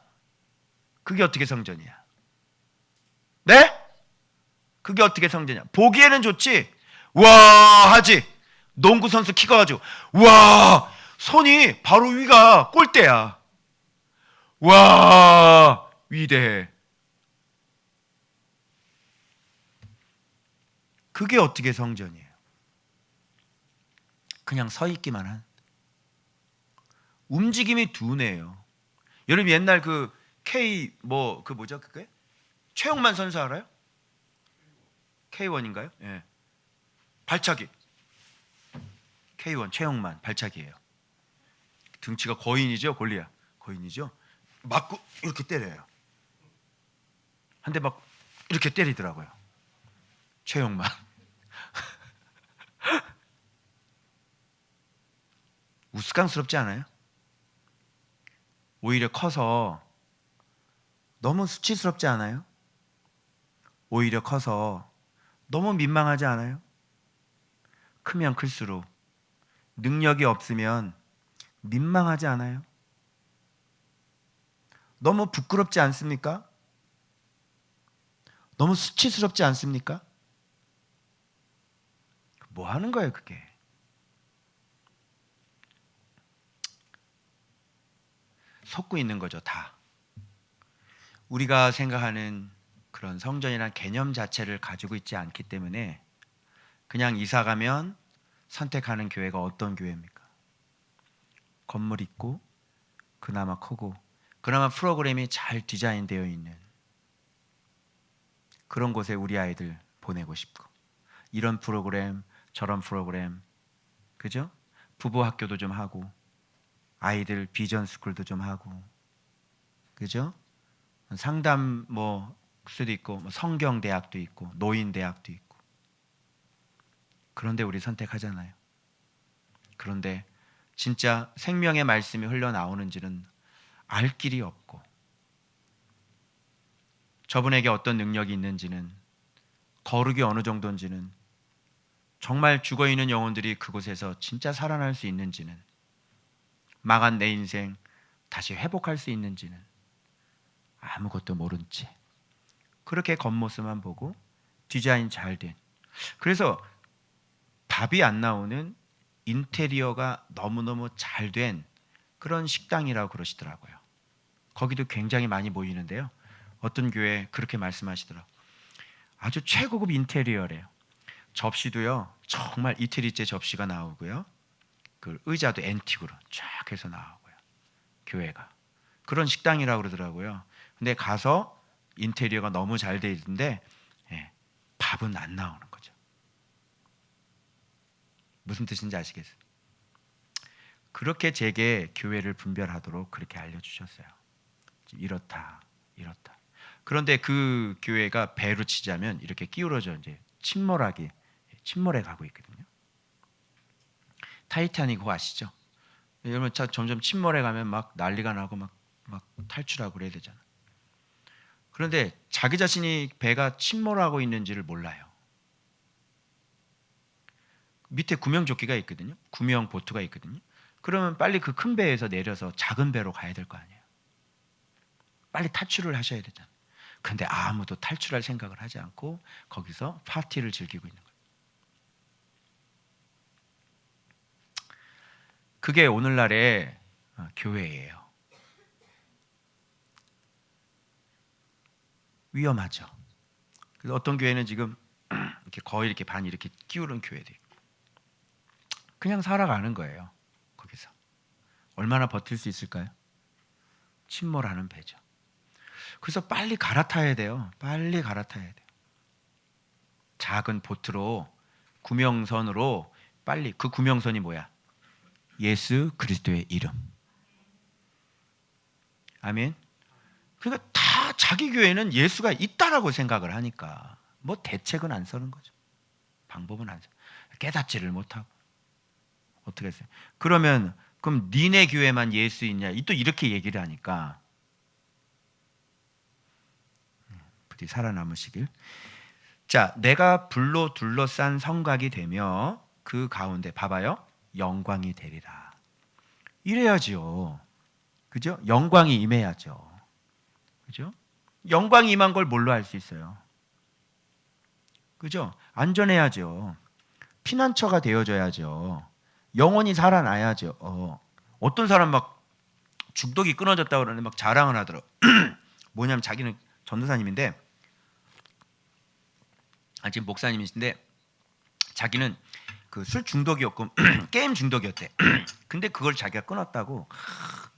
그게 어떻게 성전이야? 네? 그게 어떻게 성전이야? 보기에는 좋지. 와 하지. 농구 선수 키 커가지고 와 손이 바로 위가 골대야. 와 위대해. 그게 어떻게 성전이에요? 그냥 서 있기만 한. 움직임이 둔해요. 여러분 옛날 그 K 그 뭐죠 그게? 최용만 선수 알아요? K1인가요? 예. 발차기. K1 최용만 발차기예요. 등치가 거인이죠, 골리앗. 거인이죠. 맞고 이렇게 때려요. 한 대 막 이렇게 때리더라고요. 최용만. 우스꽝스럽지 않아요? 오히려 커서 너무 수치스럽지 않아요? 오히려 커서 너무 민망하지 않아요? 크면 클수록 능력이 없으면 민망하지 않아요? 너무 부끄럽지 않습니까? 너무 수치스럽지 않습니까? 뭐 하는 거예요, 그게? 속고 있는 거죠, 다. 우리가 생각하는 그런 성전이라는 개념 자체를 가지고 있지 않기 때문에 그냥 이사 가면 선택하는 교회가 어떤 교회입니까? 건물 있고 그나마 크고 그나마 프로그램이 잘 디자인되어 있는 그런 곳에 우리 아이들 보내고 싶고 이런 프로그램 저런 프로그램 그죠? 부부 학교도 좀 하고 아이들 비전 스쿨도 좀 하고 그죠? 상담 수도 있고 성경 대학도 있고 노인 대학도 있고 그런데 우리 선택하잖아요. 그런데 진짜 생명의 말씀이 흘러나오는지는 알 길이 없고 저분에게 어떤 능력이 있는지는 거룩이 어느 정도인지는 정말 죽어있는 영혼들이 그곳에서 진짜 살아날 수 있는지는 망한 내 인생 다시 회복할 수 있는지는 아무것도 모른 채 그렇게 겉모습만 보고 디자인 잘 된 그래서 밥이 안 나오는 인테리어가 너무너무 잘 된 그런 식당이라고 그러시더라고요. 거기도 굉장히 많이 모이는데요. 어떤 교회 그렇게 말씀하시더라고요. 아주 최고급 인테리어래요. 접시도요. 정말 이태리째 접시가 나오고요. 그 의자도 앤틱으로 쫙 해서 나오고요. 교회가. 그런 식당이라고 그러더라고요. 근데 가서 인테리어가 너무 잘 돼 있는데 밥은 안 나오는 거죠. 무슨 뜻인지 아시겠어요? 그렇게 제게 교회를 분별하도록 그렇게 알려주셨어요. 이렇다. 그런데 그 교회가 배로 치자면 이렇게 기울어져 이제 침몰해 가고 있거든요. 타이타닉 호 아시죠? 여러분 점점 침몰해 가면 막 난리가 나고 막 탈출하고 그래야 되잖아. 그런데 자기 자신이 배가 침몰하고 있는지를 몰라요. 밑에 구명조끼가 있거든요. 구명 보트가 있거든요. 그러면 빨리 그 큰 배에서 내려서 작은 배로 가야 될 거 아니에요. 빨리 탈출을 하셔야 되잖아요. 근데 아무도 탈출할 생각을 하지 않고 거기서 파티를 즐기고 있는 거예요. 그게 오늘날의 교회예요. 위험하죠. 그래서 어떤 교회는 지금 이렇게 거의 이렇게 반 이렇게 끼우는 교회도 있고 그냥 살아가는 거예요. 거기서 얼마나 버틸 수 있을까요? 침몰하는 배죠. 그래서 빨리 갈아타야 돼요. 빨리 갈아타야 돼요. 작은 보트로 구명선으로 빨리 그 구명선이 뭐야? 예수 그리스도의 이름. 아멘. 그러니까 다 자기 교회는 예수가 있다라고 생각을 하니까 뭐 대책은 안 서는 거죠. 방법은 안 서. 깨닫지를 못하고 어떻게 했어요? 그러면 그럼 니네 교회만 예수 있냐? 또 이렇게 얘기를 하니까 부디 살아남으시길. 자, 내가 불로 둘러싼 성곽이 되며 그 가운데 봐봐요. 영광이 되리라. 이래야지요. 그죠? 영광이 임해야죠. 그죠? 영광이 임한 걸 뭘로 알 수 있어요? 그죠? 안전해야죠. 피난처가 되어줘야죠. 영혼이 살아나야죠. 어떤 사람 막 중독이 끊어졌다고 그러는데 막 자랑을 하더라고. 뭐냐면 자기는 전도사님인데, 지금 목사님이신데, 자기는 그 술 중독이었고 게임 중독이었대. 근데 그걸 자기가 끊었다고.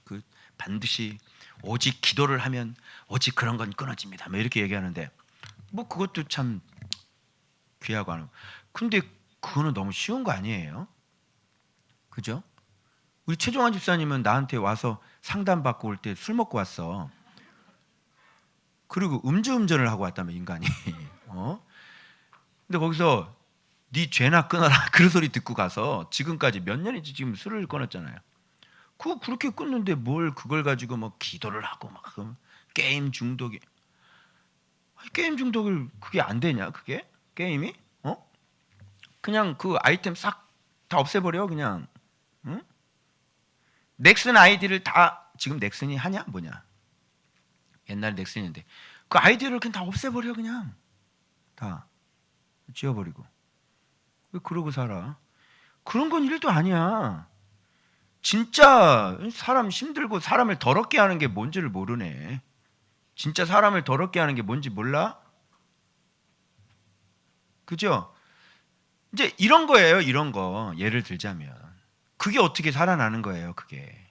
그 반드시 오직 기도를 하면 오직 그런 건 끊어집니다. 뭐 이렇게 얘기하는데, 뭐 그것도 참 귀하고 하는. 근데 그거는 너무 쉬운 거 아니에요? 그죠? 우리 최종환 집사님은 나한테 와서 상담받고 올 때 술 먹고 왔어. 그리고 음주운전을 하고 왔다며 인간이. 근데 거기서 네 죄나 끊어라 그런 소리 듣고 가서 지금까지 몇 년이지 지금 술을 끊었잖아요. 그거 그렇게 끊는데 뭘 그걸 가지고 뭐 기도를 하고 막 게임 중독이. 게임 중독을 그게 안 되냐 그게? 게임이? 그냥 그 아이템 싹 다 없애버려 그냥. 응? 넥슨 아이디를 다 지금 넥슨이 하냐 뭐냐? 옛날 넥슨인데 그 아이디를 그냥 다 없애버려 그냥 다 지워버리고. 왜 그러고 살아? 그런 건 일도 아니야. 진짜 사람 힘들고 사람을 더럽게 하는 게 뭔지를 모르네. 진짜 사람을 더럽게 하는 게 뭔지 몰라? 그죠? 이제 이런 거예요. 이런 거 예를 들자면 그게 어떻게 살아나는 거예요. 그게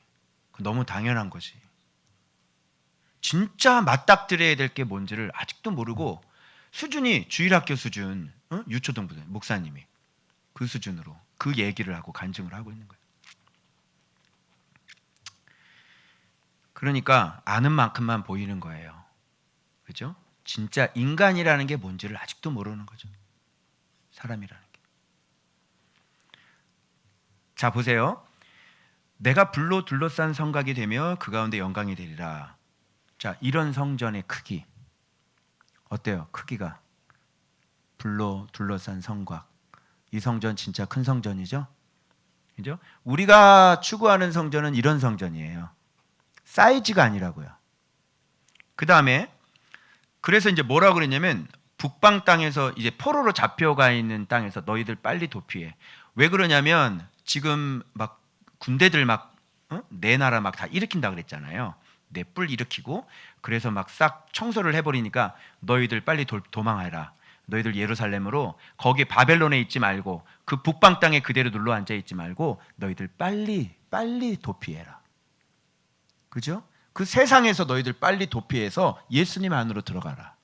너무 당연한 거지. 진짜 맞닥뜨려야 될 게 뭔지를 아직도 모르고 수준이 주일학교 수준, 유초등부 목사님이 그 수준으로 그 얘기를 하고 간증을 하고 있는 거예요. 그러니까 아는 만큼만 보이는 거예요. 그죠? 진짜 인간이라는 게 뭔지를 아직도 모르는 거죠. 사람이라는 게. 자, 보세요. 내가 불로 둘러싼 성곽이 되며 그 가운데 영광이 되리라. 자, 이런 성전의 크기 어때요? 크기가 불로 둘러싼 성곽. 이 성전 진짜 큰 성전이죠? 그죠? 우리가 추구하는 성전은 이런 성전이에요. 사이즈가 아니라고요. 그 다음에 그래서 이제 뭐라고 그랬냐면 북방 땅에서 이제 포로로 잡혀가 있는 땅에서 너희들 빨리 도피해. 왜 그러냐면 지금 막 군대들 막 내 나라 막 다 일으킨다 그랬잖아요. 내 뿔 일으키고 그래서 막 싹 청소를 해버리니까 너희들 빨리 도망해라. 너희들 예루살렘으로 거기 바벨론에 있지 말고 그 북방 땅에 그대로 눌러 앉아 있지 말고 너희들 빨리 도피해라. 그죠? 그 세상에서 너희들 빨리 도피해서 예수님 안으로 들어가라.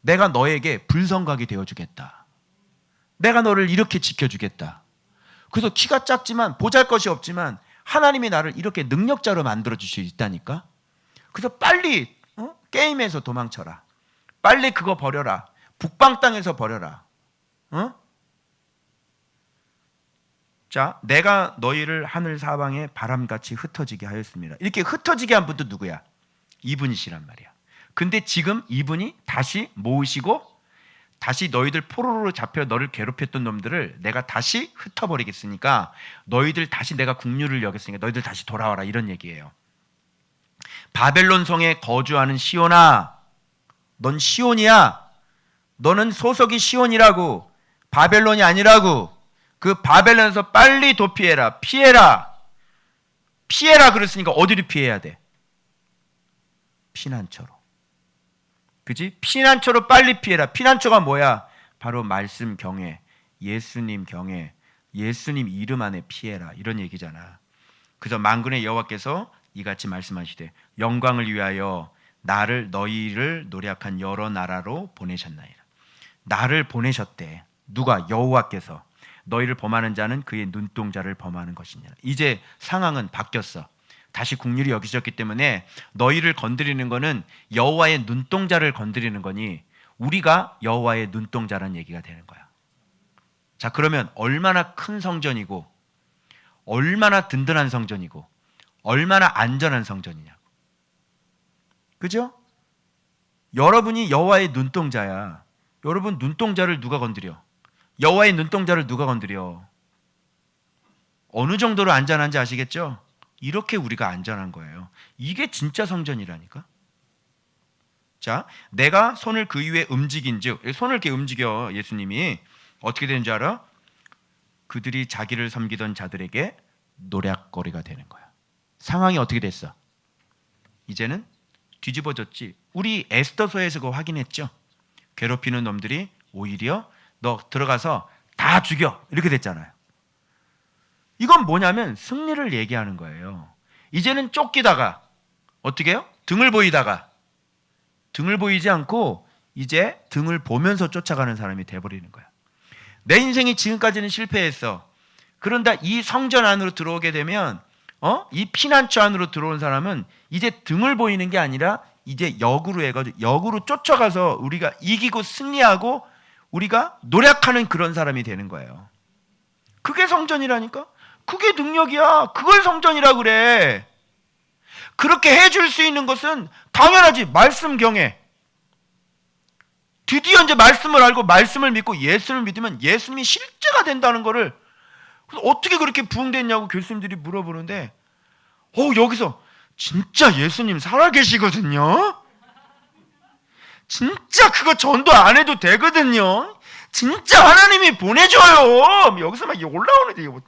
내가 너에게 불성각이 되어주겠다. 내가 너를 이렇게 지켜주겠다. 그래서 키가 작지만 보잘것이 없지만 하나님이 나를 이렇게 능력자로 만들어줄 수 있다니까. 그래서 빨리 게임에서 도망쳐라. 빨리 그거 버려라. 북방 땅에서 버려라. 자, 내가 너희를 하늘 사방에 바람같이 흩어지게 하였습니다. 이렇게 흩어지게 한 분도 누구야? 이분이시란 말이야. 근데 지금 이분이 다시 모으시고 다시 너희들 포로로 잡혀 너를 괴롭혔던 놈들을 내가 다시 흩어버리겠으니까 너희들 다시 내가 국류를 여겼으니까 너희들 다시 돌아와라 이런 얘기예요. 바벨론 성에 거주하는 시온아, 넌 시온이야. 너는 소속이 시온이라고. 바벨론이 아니라고. 그 바벨론에서 빨리 도피해라. 피해라. 그랬으니까 어디로 피해야 돼? 피난처로. 그지? 피난처로 빨리 피해라. 피난처가 뭐야? 바로 말씀 경외, 예수님 경외, 예수님 이름 안에 피해라. 이런 얘기잖아. 그래서 만군의 여호와께서 이같이 말씀하시되 영광을 위하여 너희를 노력한 여러 나라로 보내셨나이다. 나를 보내셨대. 누가? 여호와께서. 너희를 범하는 자는 그의 눈동자를 범하는 것이냐. 이제 상황은 바뀌었어. 다시 국률이 여기셨기 때문에 너희를 건드리는 거는 여호와의 눈동자를 건드리는 거니 우리가 여호와의 눈동자라는 얘기가 되는 거야. 자, 그러면 얼마나 큰 성전이고 얼마나 든든한 성전이고 얼마나 안전한 성전이냐고. 그죠? 여러분이 여호와의 눈동자야. 여러분 눈동자를 누가 건드려? 여호와의 눈동자를 누가 건드려? 어느 정도로 안전한지 아시겠죠? 이렇게 우리가 안전한 거예요. 이게 진짜 성전이라니까. 자, 내가 손을 그 위에 움직인즉, 손을 이렇게 움직여 예수님이 어떻게 되는 줄 알아? 그들이 자기를 섬기던 자들에게 노략거리가 되는 거야. 상황이 어떻게 됐어? 이제는 뒤집어졌지. 우리 에스더서에서 그거 확인했죠. 괴롭히는 놈들이 오히려 너 들어가서 다 죽여 이렇게 됐잖아요. 이건 뭐냐면 승리를 얘기하는 거예요. 이제는 쫓기다가 어떻게 해요? 등을 보이다가 등을 보이지 않고 이제 등을 보면서 쫓아가는 사람이 돼버리는 거야. 내 인생이 지금까지는 실패했어. 그런데 이 성전 안으로 들어오게 되면 이 피난처 안으로 들어온 사람은 이제 등을 보이는 게 아니라 이제 역으로 해가지고 역으로 쫓아가서 우리가 이기고 승리하고 우리가 노력하는 그런 사람이 되는 거예요. 그게 성전이라니까? 그게 능력이야. 그걸 성전이라 그래. 그렇게 해줄 수 있는 것은 당연하지. 말씀 경외. 드디어 이제 말씀을 알고 말씀을 믿고 예수를 믿으면 예수님이 실제가 된다는 거를 어떻게 그렇게 부흥됐냐고 교수님들이 물어보는데 여기서 진짜 예수님 살아계시거든요. 진짜 그거 전도 안 해도 되거든요. 진짜 하나님이 보내줘요. 여기서 막 올라오는데 이거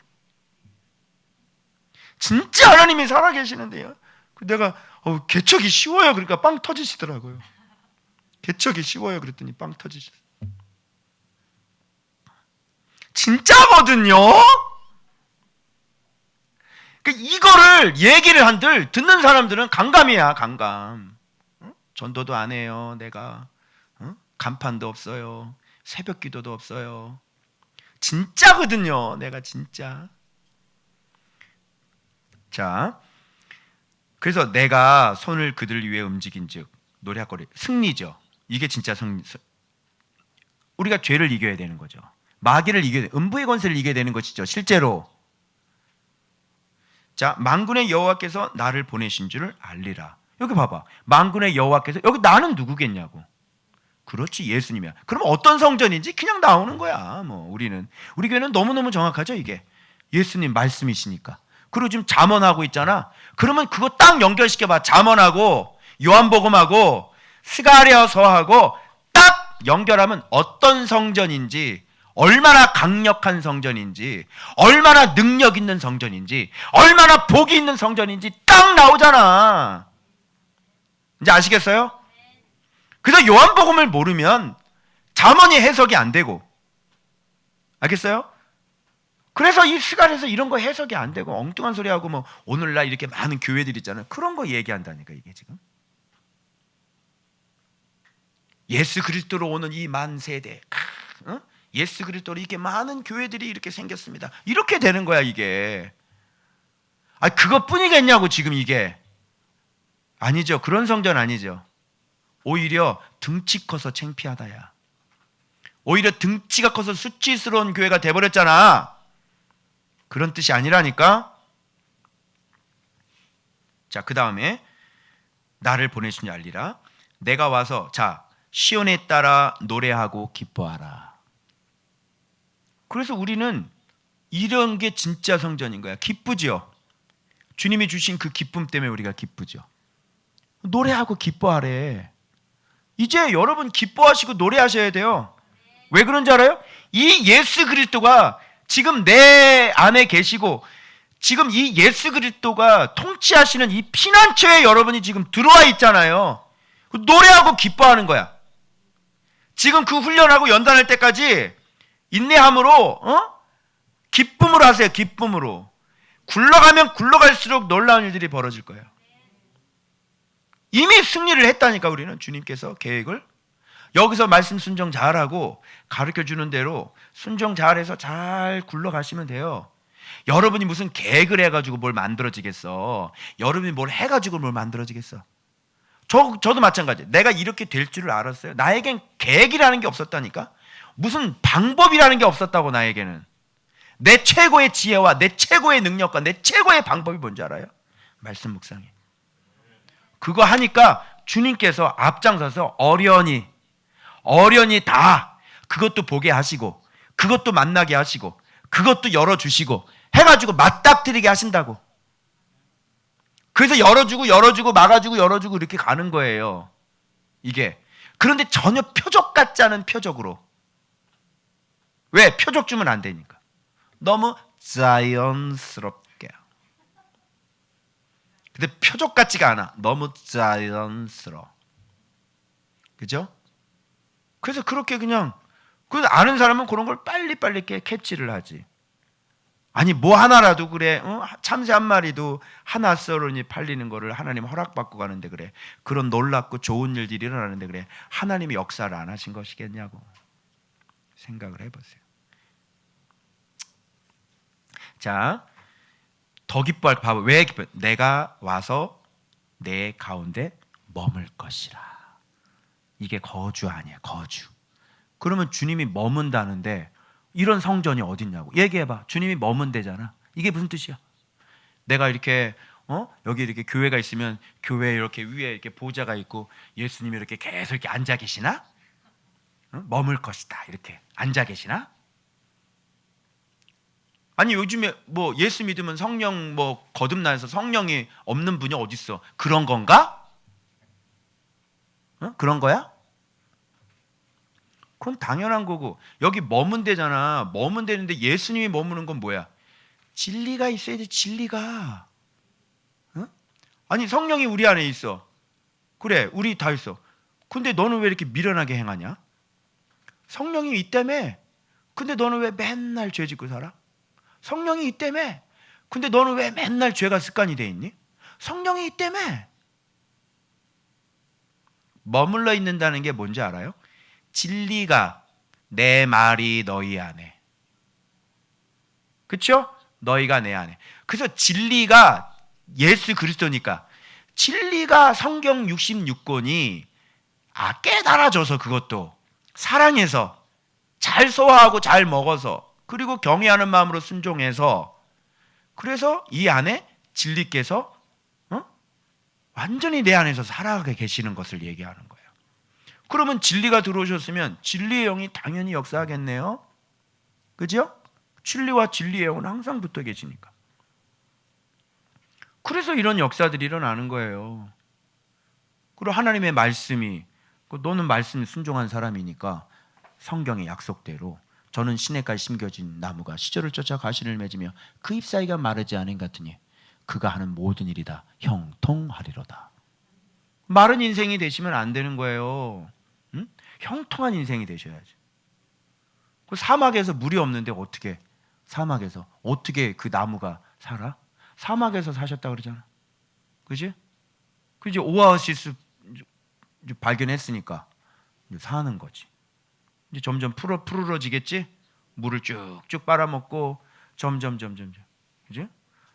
진짜 하나님이 살아계시는데요. 내가 개척이 쉬워요. 그러니까 빵 터지시더라고요. 개척이 쉬워요. 그랬더니 빵 터지시더라고요. 진짜거든요. 이거를 얘기를 한들 듣는 사람들은 강감이야. 강감. 전도도 안 해요. 내가 간판도 없어요. 새벽 기도도 없어요. 진짜거든요. 내가 진짜. 자, 그래서 내가 손을 그들 위에 움직인즉 노략거리 승리죠. 이게 진짜 우리가 죄를 이겨야 되는 거죠. 마귀를 이겨야 돼. 음부의 권세를 이겨야 되는 것이죠. 실제로. 자, 만군의 여호와께서 나를 보내신 줄을 알리라. 여기 봐봐. 만군의 여호와께서 여기 나는 누구겠냐고. 그렇지, 예수님이야. 그럼 어떤 성전인지 그냥 나오는 거야. 우리 교회는 너무너무 정확하죠, 이게. 예수님 말씀이시니까. 그리고 지금 잠언하고 있잖아. 그러면 그거 딱 연결시켜봐. 잠언하고 요한복음하고 스가랴서하고 딱 연결하면 어떤 성전인지, 얼마나 강력한 성전인지, 얼마나 능력 있는 성전인지, 얼마나 복이 있는 성전인지 딱 나오잖아. 이제 아시겠어요? 그래서 요한복음을 모르면 잠언이 해석이 안 되고, 알겠어요? 그래서 이 스가랴에서 이런 거 해석이 안 되고 엉뚱한 소리 하고 오늘날 이렇게 많은 교회들 있잖아요. 그런 거 얘기한다니까 이게 지금. 예수 그리스도로 오는 이 만 세대, 예수 그리스도로 이렇게 많은 교회들이 이렇게 생겼습니다. 이렇게 되는 거야 이게. 그것뿐이겠냐고 지금 이게. 아니죠. 그런 성전 아니죠. 오히려 등치 커서 창피하다야. 오히려 등치가 커서 수치스러운 교회가 돼버렸잖아. 그런 뜻이 아니라니까. 자, 그 다음에 나를 보내신 줄 알리라. 내가 와서 시온에 따라 노래하고 기뻐하라. 그래서 우리는 이런 게 진짜 성전인 거야. 기쁘죠. 주님이 주신 그 기쁨 때문에 우리가 기쁘죠. 노래하고 기뻐하래. 이제 여러분 기뻐하시고 노래하셔야 돼요. 왜 그런지 알아요? 이 예수 그리스도가 지금 내 안에 계시고 지금 이 예수 그리스도가 통치하시는 이 피난처에 여러분이 지금 들어와 있잖아요. 노래하고 기뻐하는 거야. 지금 그 훈련하고 연단할 때까지 인내함으로 기쁨으로 하세요. 기쁨으로. 굴러가면 굴러갈수록 놀라운 일들이 벌어질 거예요. 이미 승리를 했다니까. 우리는 주님께서 계획을 여기서 말씀 순종 잘하고 가르쳐주는 대로 순종 잘해서 잘 굴러가시면 돼요. 여러분이 무슨 계획을 해가지고 뭘 만들어지겠어. 여러분이 뭘 해가지고 뭘 만들어지겠어. 저도 마찬가지. 내가 이렇게 될 줄을 알았어요. 나에겐 계획이라는 게 없었다니까. 무슨 방법이라는 게 없었다고. 나에게는 내 최고의 지혜와 내 최고의 능력과 내 최고의 방법이 뭔지 알아요? 말씀 묵상해. 그거 하니까 주님께서 앞장서서 어련히 다 그것도 보게 하시고 그것도 만나게 하시고 그것도 열어주시고 해가지고 맞닥뜨리게 하신다고. 그래서 열어주고 막아주고 열어주고 이렇게 가는 거예요. 이게. 그런데 전혀 표적 같지 않은 표적으로. 왜? 표적 주면 안 되니까. 너무 자연스럽게. 근데 표적 같지가 않아. 너무 자연스러워. 그죠? 그래서 그렇게 그냥 아는 사람은 그런 걸 빨리빨리 캐치를 하지. 아니 뭐 하나라도 그래. 참새 한 마리도 하나 썰으니 팔리는 거를 하나님 허락받고 가는데 그래. 그런 놀랍고 좋은 일들이 일어나는데 그래. 하나님이 역사를 안 하신 것이겠냐고 생각을 해보세요. 자, 더 기뻐할 바보. 왜 기뻐? 내가 와서 내 가운데 머물 것이라. 이게 거주 아니야, 거주. 그러면 주님이 머문다는데 이런 성전이 어딨냐고. 얘기해봐. 주님이 머문대잖아. 이게 무슨 뜻이야? 내가 이렇게 여기 이렇게 교회가 있으면 교회 이렇게 위에 이렇게 보좌가 있고 예수님이 이렇게 계속 이렇게 앉아 계시나? 머물 것이다. 이렇게 앉아 계시나? 아니 요즘에 뭐 예수 믿으면 성령 뭐 거듭나서 성령이 없는 분이 어디 있어? 그런 건가? 그런 거야? 그건 당연한 거고. 여기 머문대잖아. 머문대는데 예수님이 머무는 건 뭐야? 진리가 있어야 돼. 진리가. 아니 성령이 우리 안에 있어. 그래 우리 다 있어. 근데 너는 왜 이렇게 미련하게 행하냐? 성령이 있다며. 근데 너는 왜 맨날 죄 짓고 살아? 성령이 있다며. 근데 너는 왜 맨날 죄가 습관이 돼 있니? 성령이 있다며. 머물러 있는다는 게 뭔지 알아요? 진리가 내 말이 너희 안에. 그렇죠? 너희가 내 안에. 그래서 진리가 예수 그리스도니까 진리가 성경 66권이 깨달아져서 그것도 사랑해서 잘 소화하고 잘 먹어서 그리고 경외하는 마음으로 순종해서 그래서 이 안에 진리께서 완전히 내 안에서 살아가게 계시는 것을 얘기하는 거예요. 그러면 진리가 들어오셨으면 진리의 영이 당연히 역사하겠네요. 그죠? 진리와 진리의 영은 항상 붙어 계시니까. 그래서 이런 역사들이 일어나는 거예요. 그리고 하나님의 말씀이 너는 말씀에 순종한 사람이니까 성경의 약속대로 저는 시냇가에 심겨진 나무가 시절을 쫓아 가시를 맺으며 그 잎사이가 마르지 않은 같으니 그가 하는 모든 일이 다 형통하리로다. 마른 인생이 되시면 안 되는 거예요. 응? 형통한 인생이 되셔야지. 그 사막에서 물이 없는데 어떻게 사막에서 어떻게 그 나무가 살아? 사막에서 사셨다 그러잖아. 그지? 그 이제 오아시스 발견했으니까 이제 사는 거지. 이제 점점 푸르러지겠지? 물을 쭉쭉 빨아먹고 점점. 그지?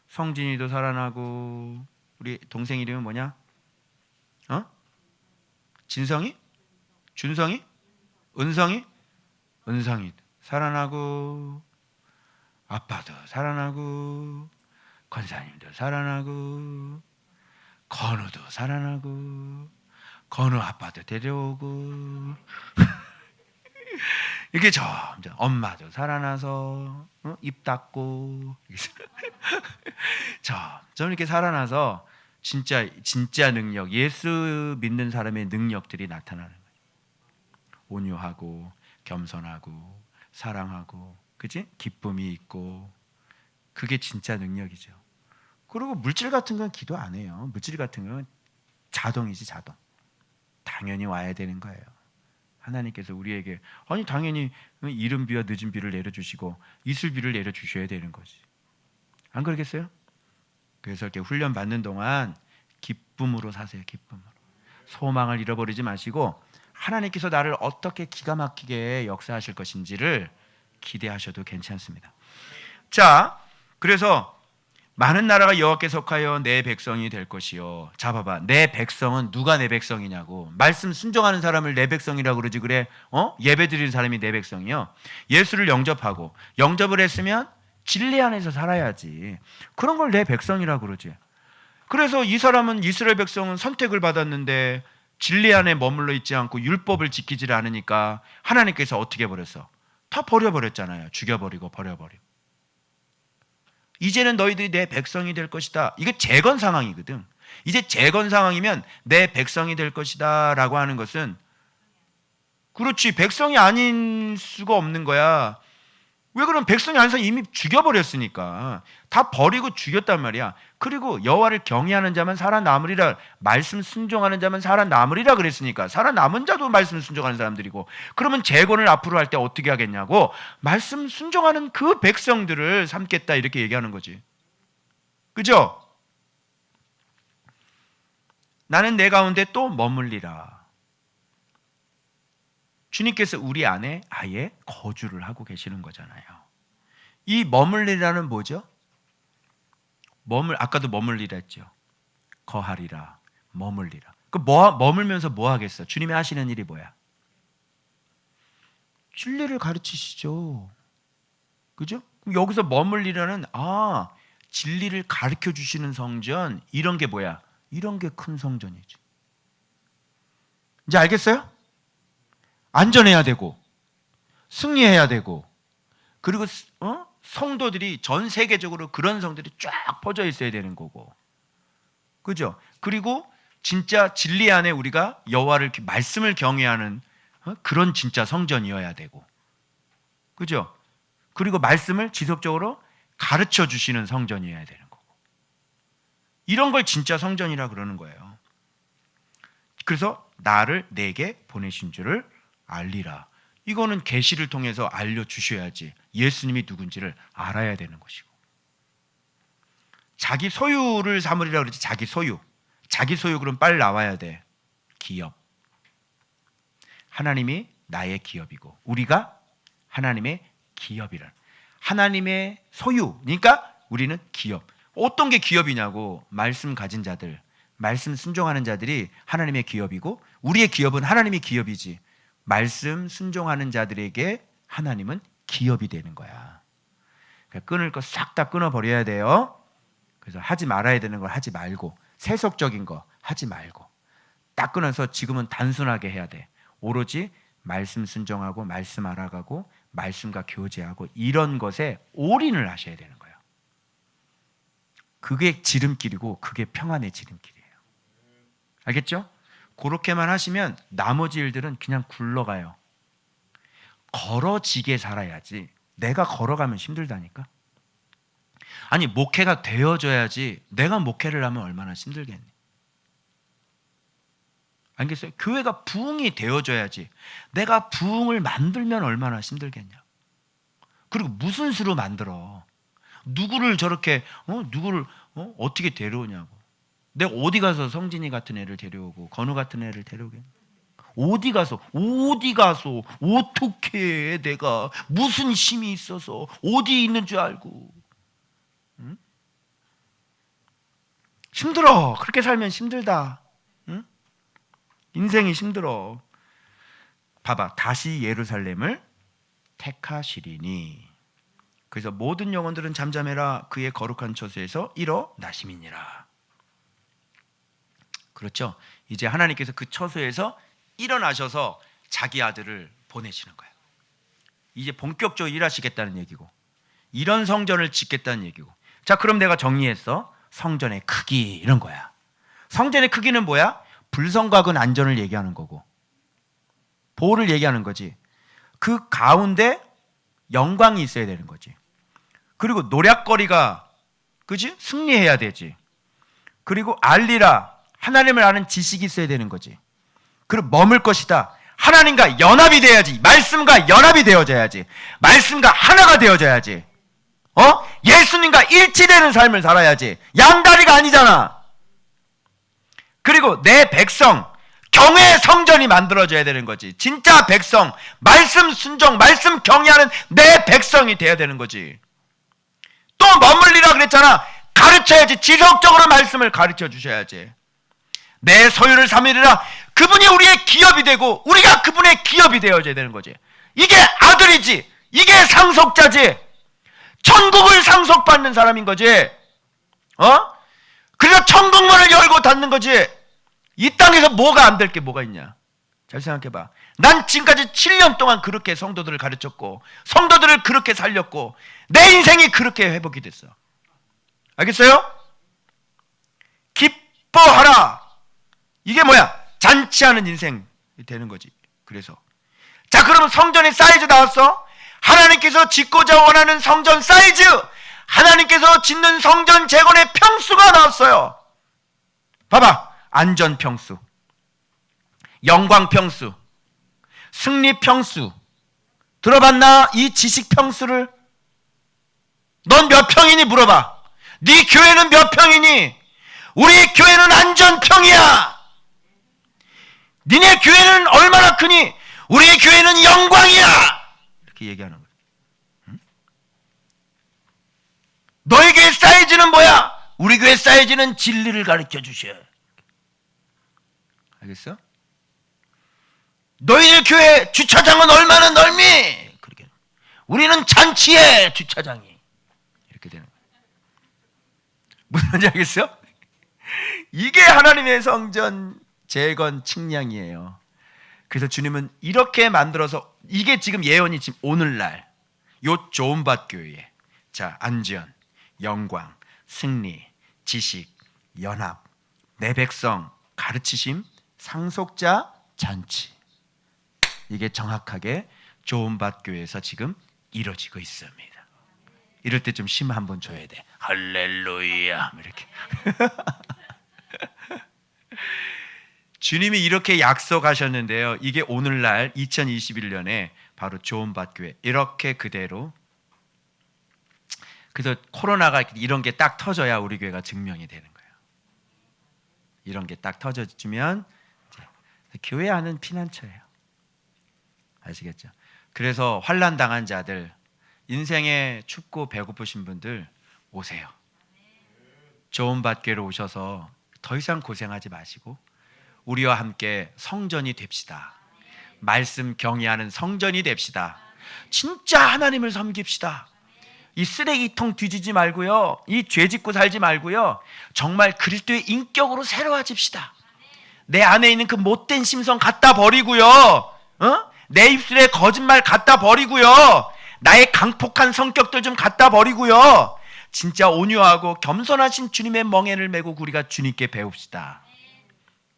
성진이도 살아나고 우리 동생 이름은 뭐냐? 진성이? 준성이? 은성이? 은성이 살아나고 아빠도 살아나고 권사님도 살아나고 건우도 살아나고 건우 아빠도 데려오고 이렇게 점점 엄마도 살아나서 입 닫고 점점 이렇게 살아나서 진짜 능력, 예수 믿는 사람의 능력들이 나타나는 거예요. 온유하고 겸손하고 사랑하고 그지? 기쁨이 있고 그게 진짜 능력이죠. 그리고 물질 같은 건 기도 안 해요. 물질 같은 건 자동이지 자동. 당연히 와야 되는 거예요. 하나님께서 우리에게 당연히 이른 비와 늦은 비를 내려주시고 이슬비를 내려주셔야 되는 거지. 안 그러겠어요? 그래서 이렇게 훈련 받는 동안 기쁨으로 사세요. 기쁨으로. 소망을 잃어버리지 마시고 하나님께서 나를 어떻게 기가 막히게 역사하실 것인지를 기대하셔도 괜찮습니다. 자, 그래서 많은 나라가 여호와께 속하여 내 백성이 될 것이요. 자, 봐봐. 내 백성은 누가 내 백성이냐고. 말씀 순종하는 사람을 내 백성이라고 그러지 그래? 예배 드리는 사람이 내 백성이요. 예수를 영접을 했으면 진리 안에서 살아야지. 그런 걸 내 백성이라고 그러지. 그래서 이 사람은 이스라엘 백성은 선택을 받았는데 진리 안에 머물러 있지 않고 율법을 지키지 않으니까 하나님께서 어떻게 버렸어? 다 버려버렸잖아요. 죽여버리고 버려버리고. 이제는 너희들이 내 백성이 될 것이다. 이게 재건 상황이거든. 이제 재건 상황이면 내 백성이 될 것이다 라고 하는 것은, 그렇지, 백성이 아닌 수가 없는 거야. 왜 그러면 백성이 아닌 사람 이미 죽여버렸으니까. 다 버리고 죽였단 말이야. 그리고 여호와를 경외하는 자만 살아남으리라, 말씀 순종하는 자만 살아남으리라 그랬으니까 살아남은 자도 말씀 순종하는 사람들이고, 그러면 재건을 앞으로 할 때 어떻게 하겠냐고, 말씀 순종하는 그 백성들을 삼겠다 이렇게 얘기하는 거지. 그죠? 나는 내 가운데 또 머물리라. 주님께서 우리 안에 아예 거주를 하고 계시는 거잖아요. 이 머물리라는 뭐죠? 아까도 머물리라 했죠. 거하리라, 머물리라. 머물면서 뭐 하겠어? 주님이 하시는 일이 뭐야? 진리를 가르치시죠. 그죠? 그럼 여기서 머물리라는, 진리를 가르쳐 주시는 성전, 이런 게 뭐야? 이런 게 큰 성전이지. 이제 알겠어요? 안전해야 되고 승리해야 되고, 그리고 성도들이 전 세계적으로 그런 성들이 쫙 퍼져 있어야 되는 거고, 그죠? 그리고 진짜 진리 안에 우리가 여호와를 말씀을 경외하는 그런 진짜 성전이어야 되고, 그죠? 그리고 말씀을 지속적으로 가르쳐 주시는 성전이어야 되는 거고, 이런 걸 진짜 성전이라 그러는 거예요. 그래서 나를 내게 보내신 줄을 알리라. 이거는 계시를 통해서 알려주셔야지 예수님이 누군지를 알아야 되는 것이고, 자기 소유를 삼으리라 그러지. 자기 소유 그럼 빨리 나와야 돼. 기업. 하나님이 나의 기업이고 우리가 하나님의 기업이라. 하나님의 소유니까 우리는 기업. 어떤 게 기업이냐고. 말씀 가진 자들, 말씀 순종하는 자들이 하나님의 기업이고, 우리의 기업은 하나님의 기업이지. 말씀 순종하는 자들에게 하나님은 기업이 되는 거야. 그러니까 끊을 거 싹 다 끊어버려야 돼요. 그래서 하지 말아야 되는 걸 하지 말고, 세속적인 거 하지 말고 딱 끊어서 지금은 단순하게 해야 돼. 오로지 말씀 순종하고 말씀 알아가고 말씀과 교제하고 이런 것에 올인을 하셔야 되는 거예요. 그게 지름길이고 그게 평안의 지름길이에요. 알겠죠? 그렇게만 하시면 나머지 일들은 그냥 굴러가요. 걸어지게 살아야지. 내가 걸어가면 힘들다니까. 아니, 목회가 되어져야지. 내가 목회를 하면 얼마나 힘들겠니? 알겠어요? 교회가 부흥이 되어져야지. 내가 부흥을 만들면 얼마나 힘들겠냐. 그리고 무슨 수로 만들어? 누구를 저렇게 누구를 어떻게 데려오냐고. 내가 어디 가서 성진이 같은 애를 데려오고 건우 같은 애를 데려오겠냐? 어디 가서 어떻게 해? 내가 무슨 힘이 있어서 어디 있는 줄 알고. 응? 힘들어. 그렇게 살면 힘들다. 응? 인생이 힘들어. 봐봐, 다시 예루살렘을 택하시리니. 그래서 모든 영혼들은 잠잠해라. 그의 거룩한 처소에서 일어나심이니라. 그렇죠? 이제 하나님께서 그 처소에서 일어나셔서 자기 아들을 보내시는 거예요. 이제 본격적으로 일하시겠다는 얘기고, 이런 성전을 짓겠다는 얘기고. 자, 그럼 내가 정리했어. 성전의 크기, 이런 거야. 성전의 크기는 뭐야? 불성각은 안전을 얘기하는 거고, 보호를 얘기하는 거지. 그 가운데 영광이 있어야 되는 거지. 그리고 노략거리가, 그지? 승리해야 되지. 그리고 알리라, 하나님을 아는 지식이 있어야 되는 거지. 그리고 머물 것이다. 하나님과 연합이 돼야지. 말씀과 연합이 되어져야지. 말씀과 하나가 되어져야지. 예수님과 일치되는 삶을 살아야지. 양다리가 아니잖아. 그리고 내 백성, 경외의 성전이 만들어져야 되는 거지. 진짜 백성, 말씀 순종, 말씀 경외하는 내 백성이 돼야 되는 거지. 또 머물리라 그랬잖아. 가르쳐야지. 지속적으로 말씀을 가르쳐 주셔야지. 내 소유를 삼으리라. 그분이 우리의 기업이 되고 우리가 그분의 기업이 되어져야 되는 거지. 이게 아들이지. 이게 상속자지. 천국을 상속받는 사람인 거지. 그래서 천국문을 열고 닫는 거지. 이 땅에서 뭐가 안 될 게 뭐가 있냐? 잘 생각해봐. 난 지금까지 7년 동안 그렇게 성도들을 가르쳤고 성도들을 그렇게 살렸고 내 인생이 그렇게 회복이 됐어. 알겠어요? 기뻐하라. 이게 뭐야? 잔치하는 인생이 되는 거지. 그래서 자, 그러면 성전의 사이즈 나왔어? 하나님께서 짓고자 원하는 성전 사이즈, 하나님께서 짓는 성전 재건의 평수가 나왔어요. 봐봐. 안전 평수, 영광 평수, 승리 평수. 들어봤나? 이 지식 평수를. 넌 몇 평이니 물어봐. 네 교회는 몇 평이니? 우리 교회는 안전평이야. 니네 교회는 얼마나 크니? 우리 교회는 영광이야. 이렇게 얘기하는 거야. 응? 너희 교회 사이즈는 뭐야? 우리 교회 사이즈는 진리를 가르쳐 주셔. 알겠어? 너희들 교회 주차장은 얼마나 넓니? 그렇게. 우리는 잔치해 주차장이. 이렇게 되는 거야. 무슨 말인지 알겠어? 이게 하나님의 성전 재건 측량이에요. 그래서 주님은 이렇게 만들어서, 이게 지금 예언이 지금 오늘날 요 좋은밭 교회에, 자, 안전, 영광, 승리, 지식, 연합, 내 백성, 가르치심, 상속자, 잔치. 이게 정확하게 좋은밭 교회에서 지금 이루어지고 있습니다. 이럴 때 좀 심 한번 줘야 돼. 할렐루야 이렇게. 주님이 이렇게 약속하셨는데요. 이게 오늘날 2021년에 바로 좋은밭 교회 이렇게 그대로. 그래서 코로나가 이런 게 딱 터져야 우리 교회가 증명이 되는 거예요. 이런 게 딱 터져주면 교회 안은 피난처예요. 아시겠죠? 그래서 환난 당한 자들, 인생에 춥고 배고프신 분들 오세요. 좋은밭 교회로 오셔서 더 이상 고생하지 마시고 우리와 함께 성전이 됩시다. 말씀 경외하는 성전이 됩시다. 진짜 하나님을 섬깁시다. 이 쓰레기통 뒤지지 말고요. 이 죄 짓고 살지 말고요. 정말 그리스도의 인격으로 새로워집시다. 내 안에 있는 그 못된 심성 갖다 버리고요. 내 입술에 거짓말 갖다 버리고요. 나의 강폭한 성격들 좀 갖다 버리고요. 진짜 온유하고 겸손하신 주님의 멍에를 메고 우리가 주님께 배웁시다.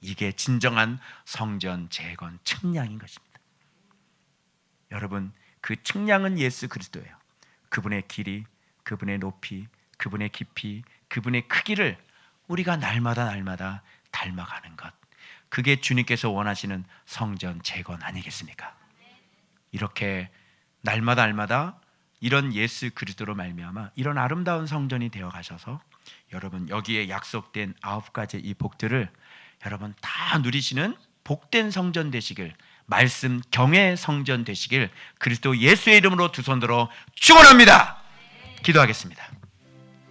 이게 진정한 성전 재건 측량인 것입니다. 여러분, 그 측량은 예수 그리스도예요. 그분의 길이, 그분의 높이, 그분의 깊이, 그분의 크기를 우리가 날마다 닮아가는 것. 그게 주님께서 원하시는 성전 재건 아니겠습니까? 이렇게 날마다 이런 예수 그리스도로 말미암아 이런 아름다운 성전이 되어 가셔서 여러분 여기에 약속된 9가지 이 복들을 여러분 다 누리시는 복된 성전 되시길, 말씀 경외의 성전 되시길 그리스도 예수의 이름으로 두 손 들어 축원합니다. 기도하겠습니다.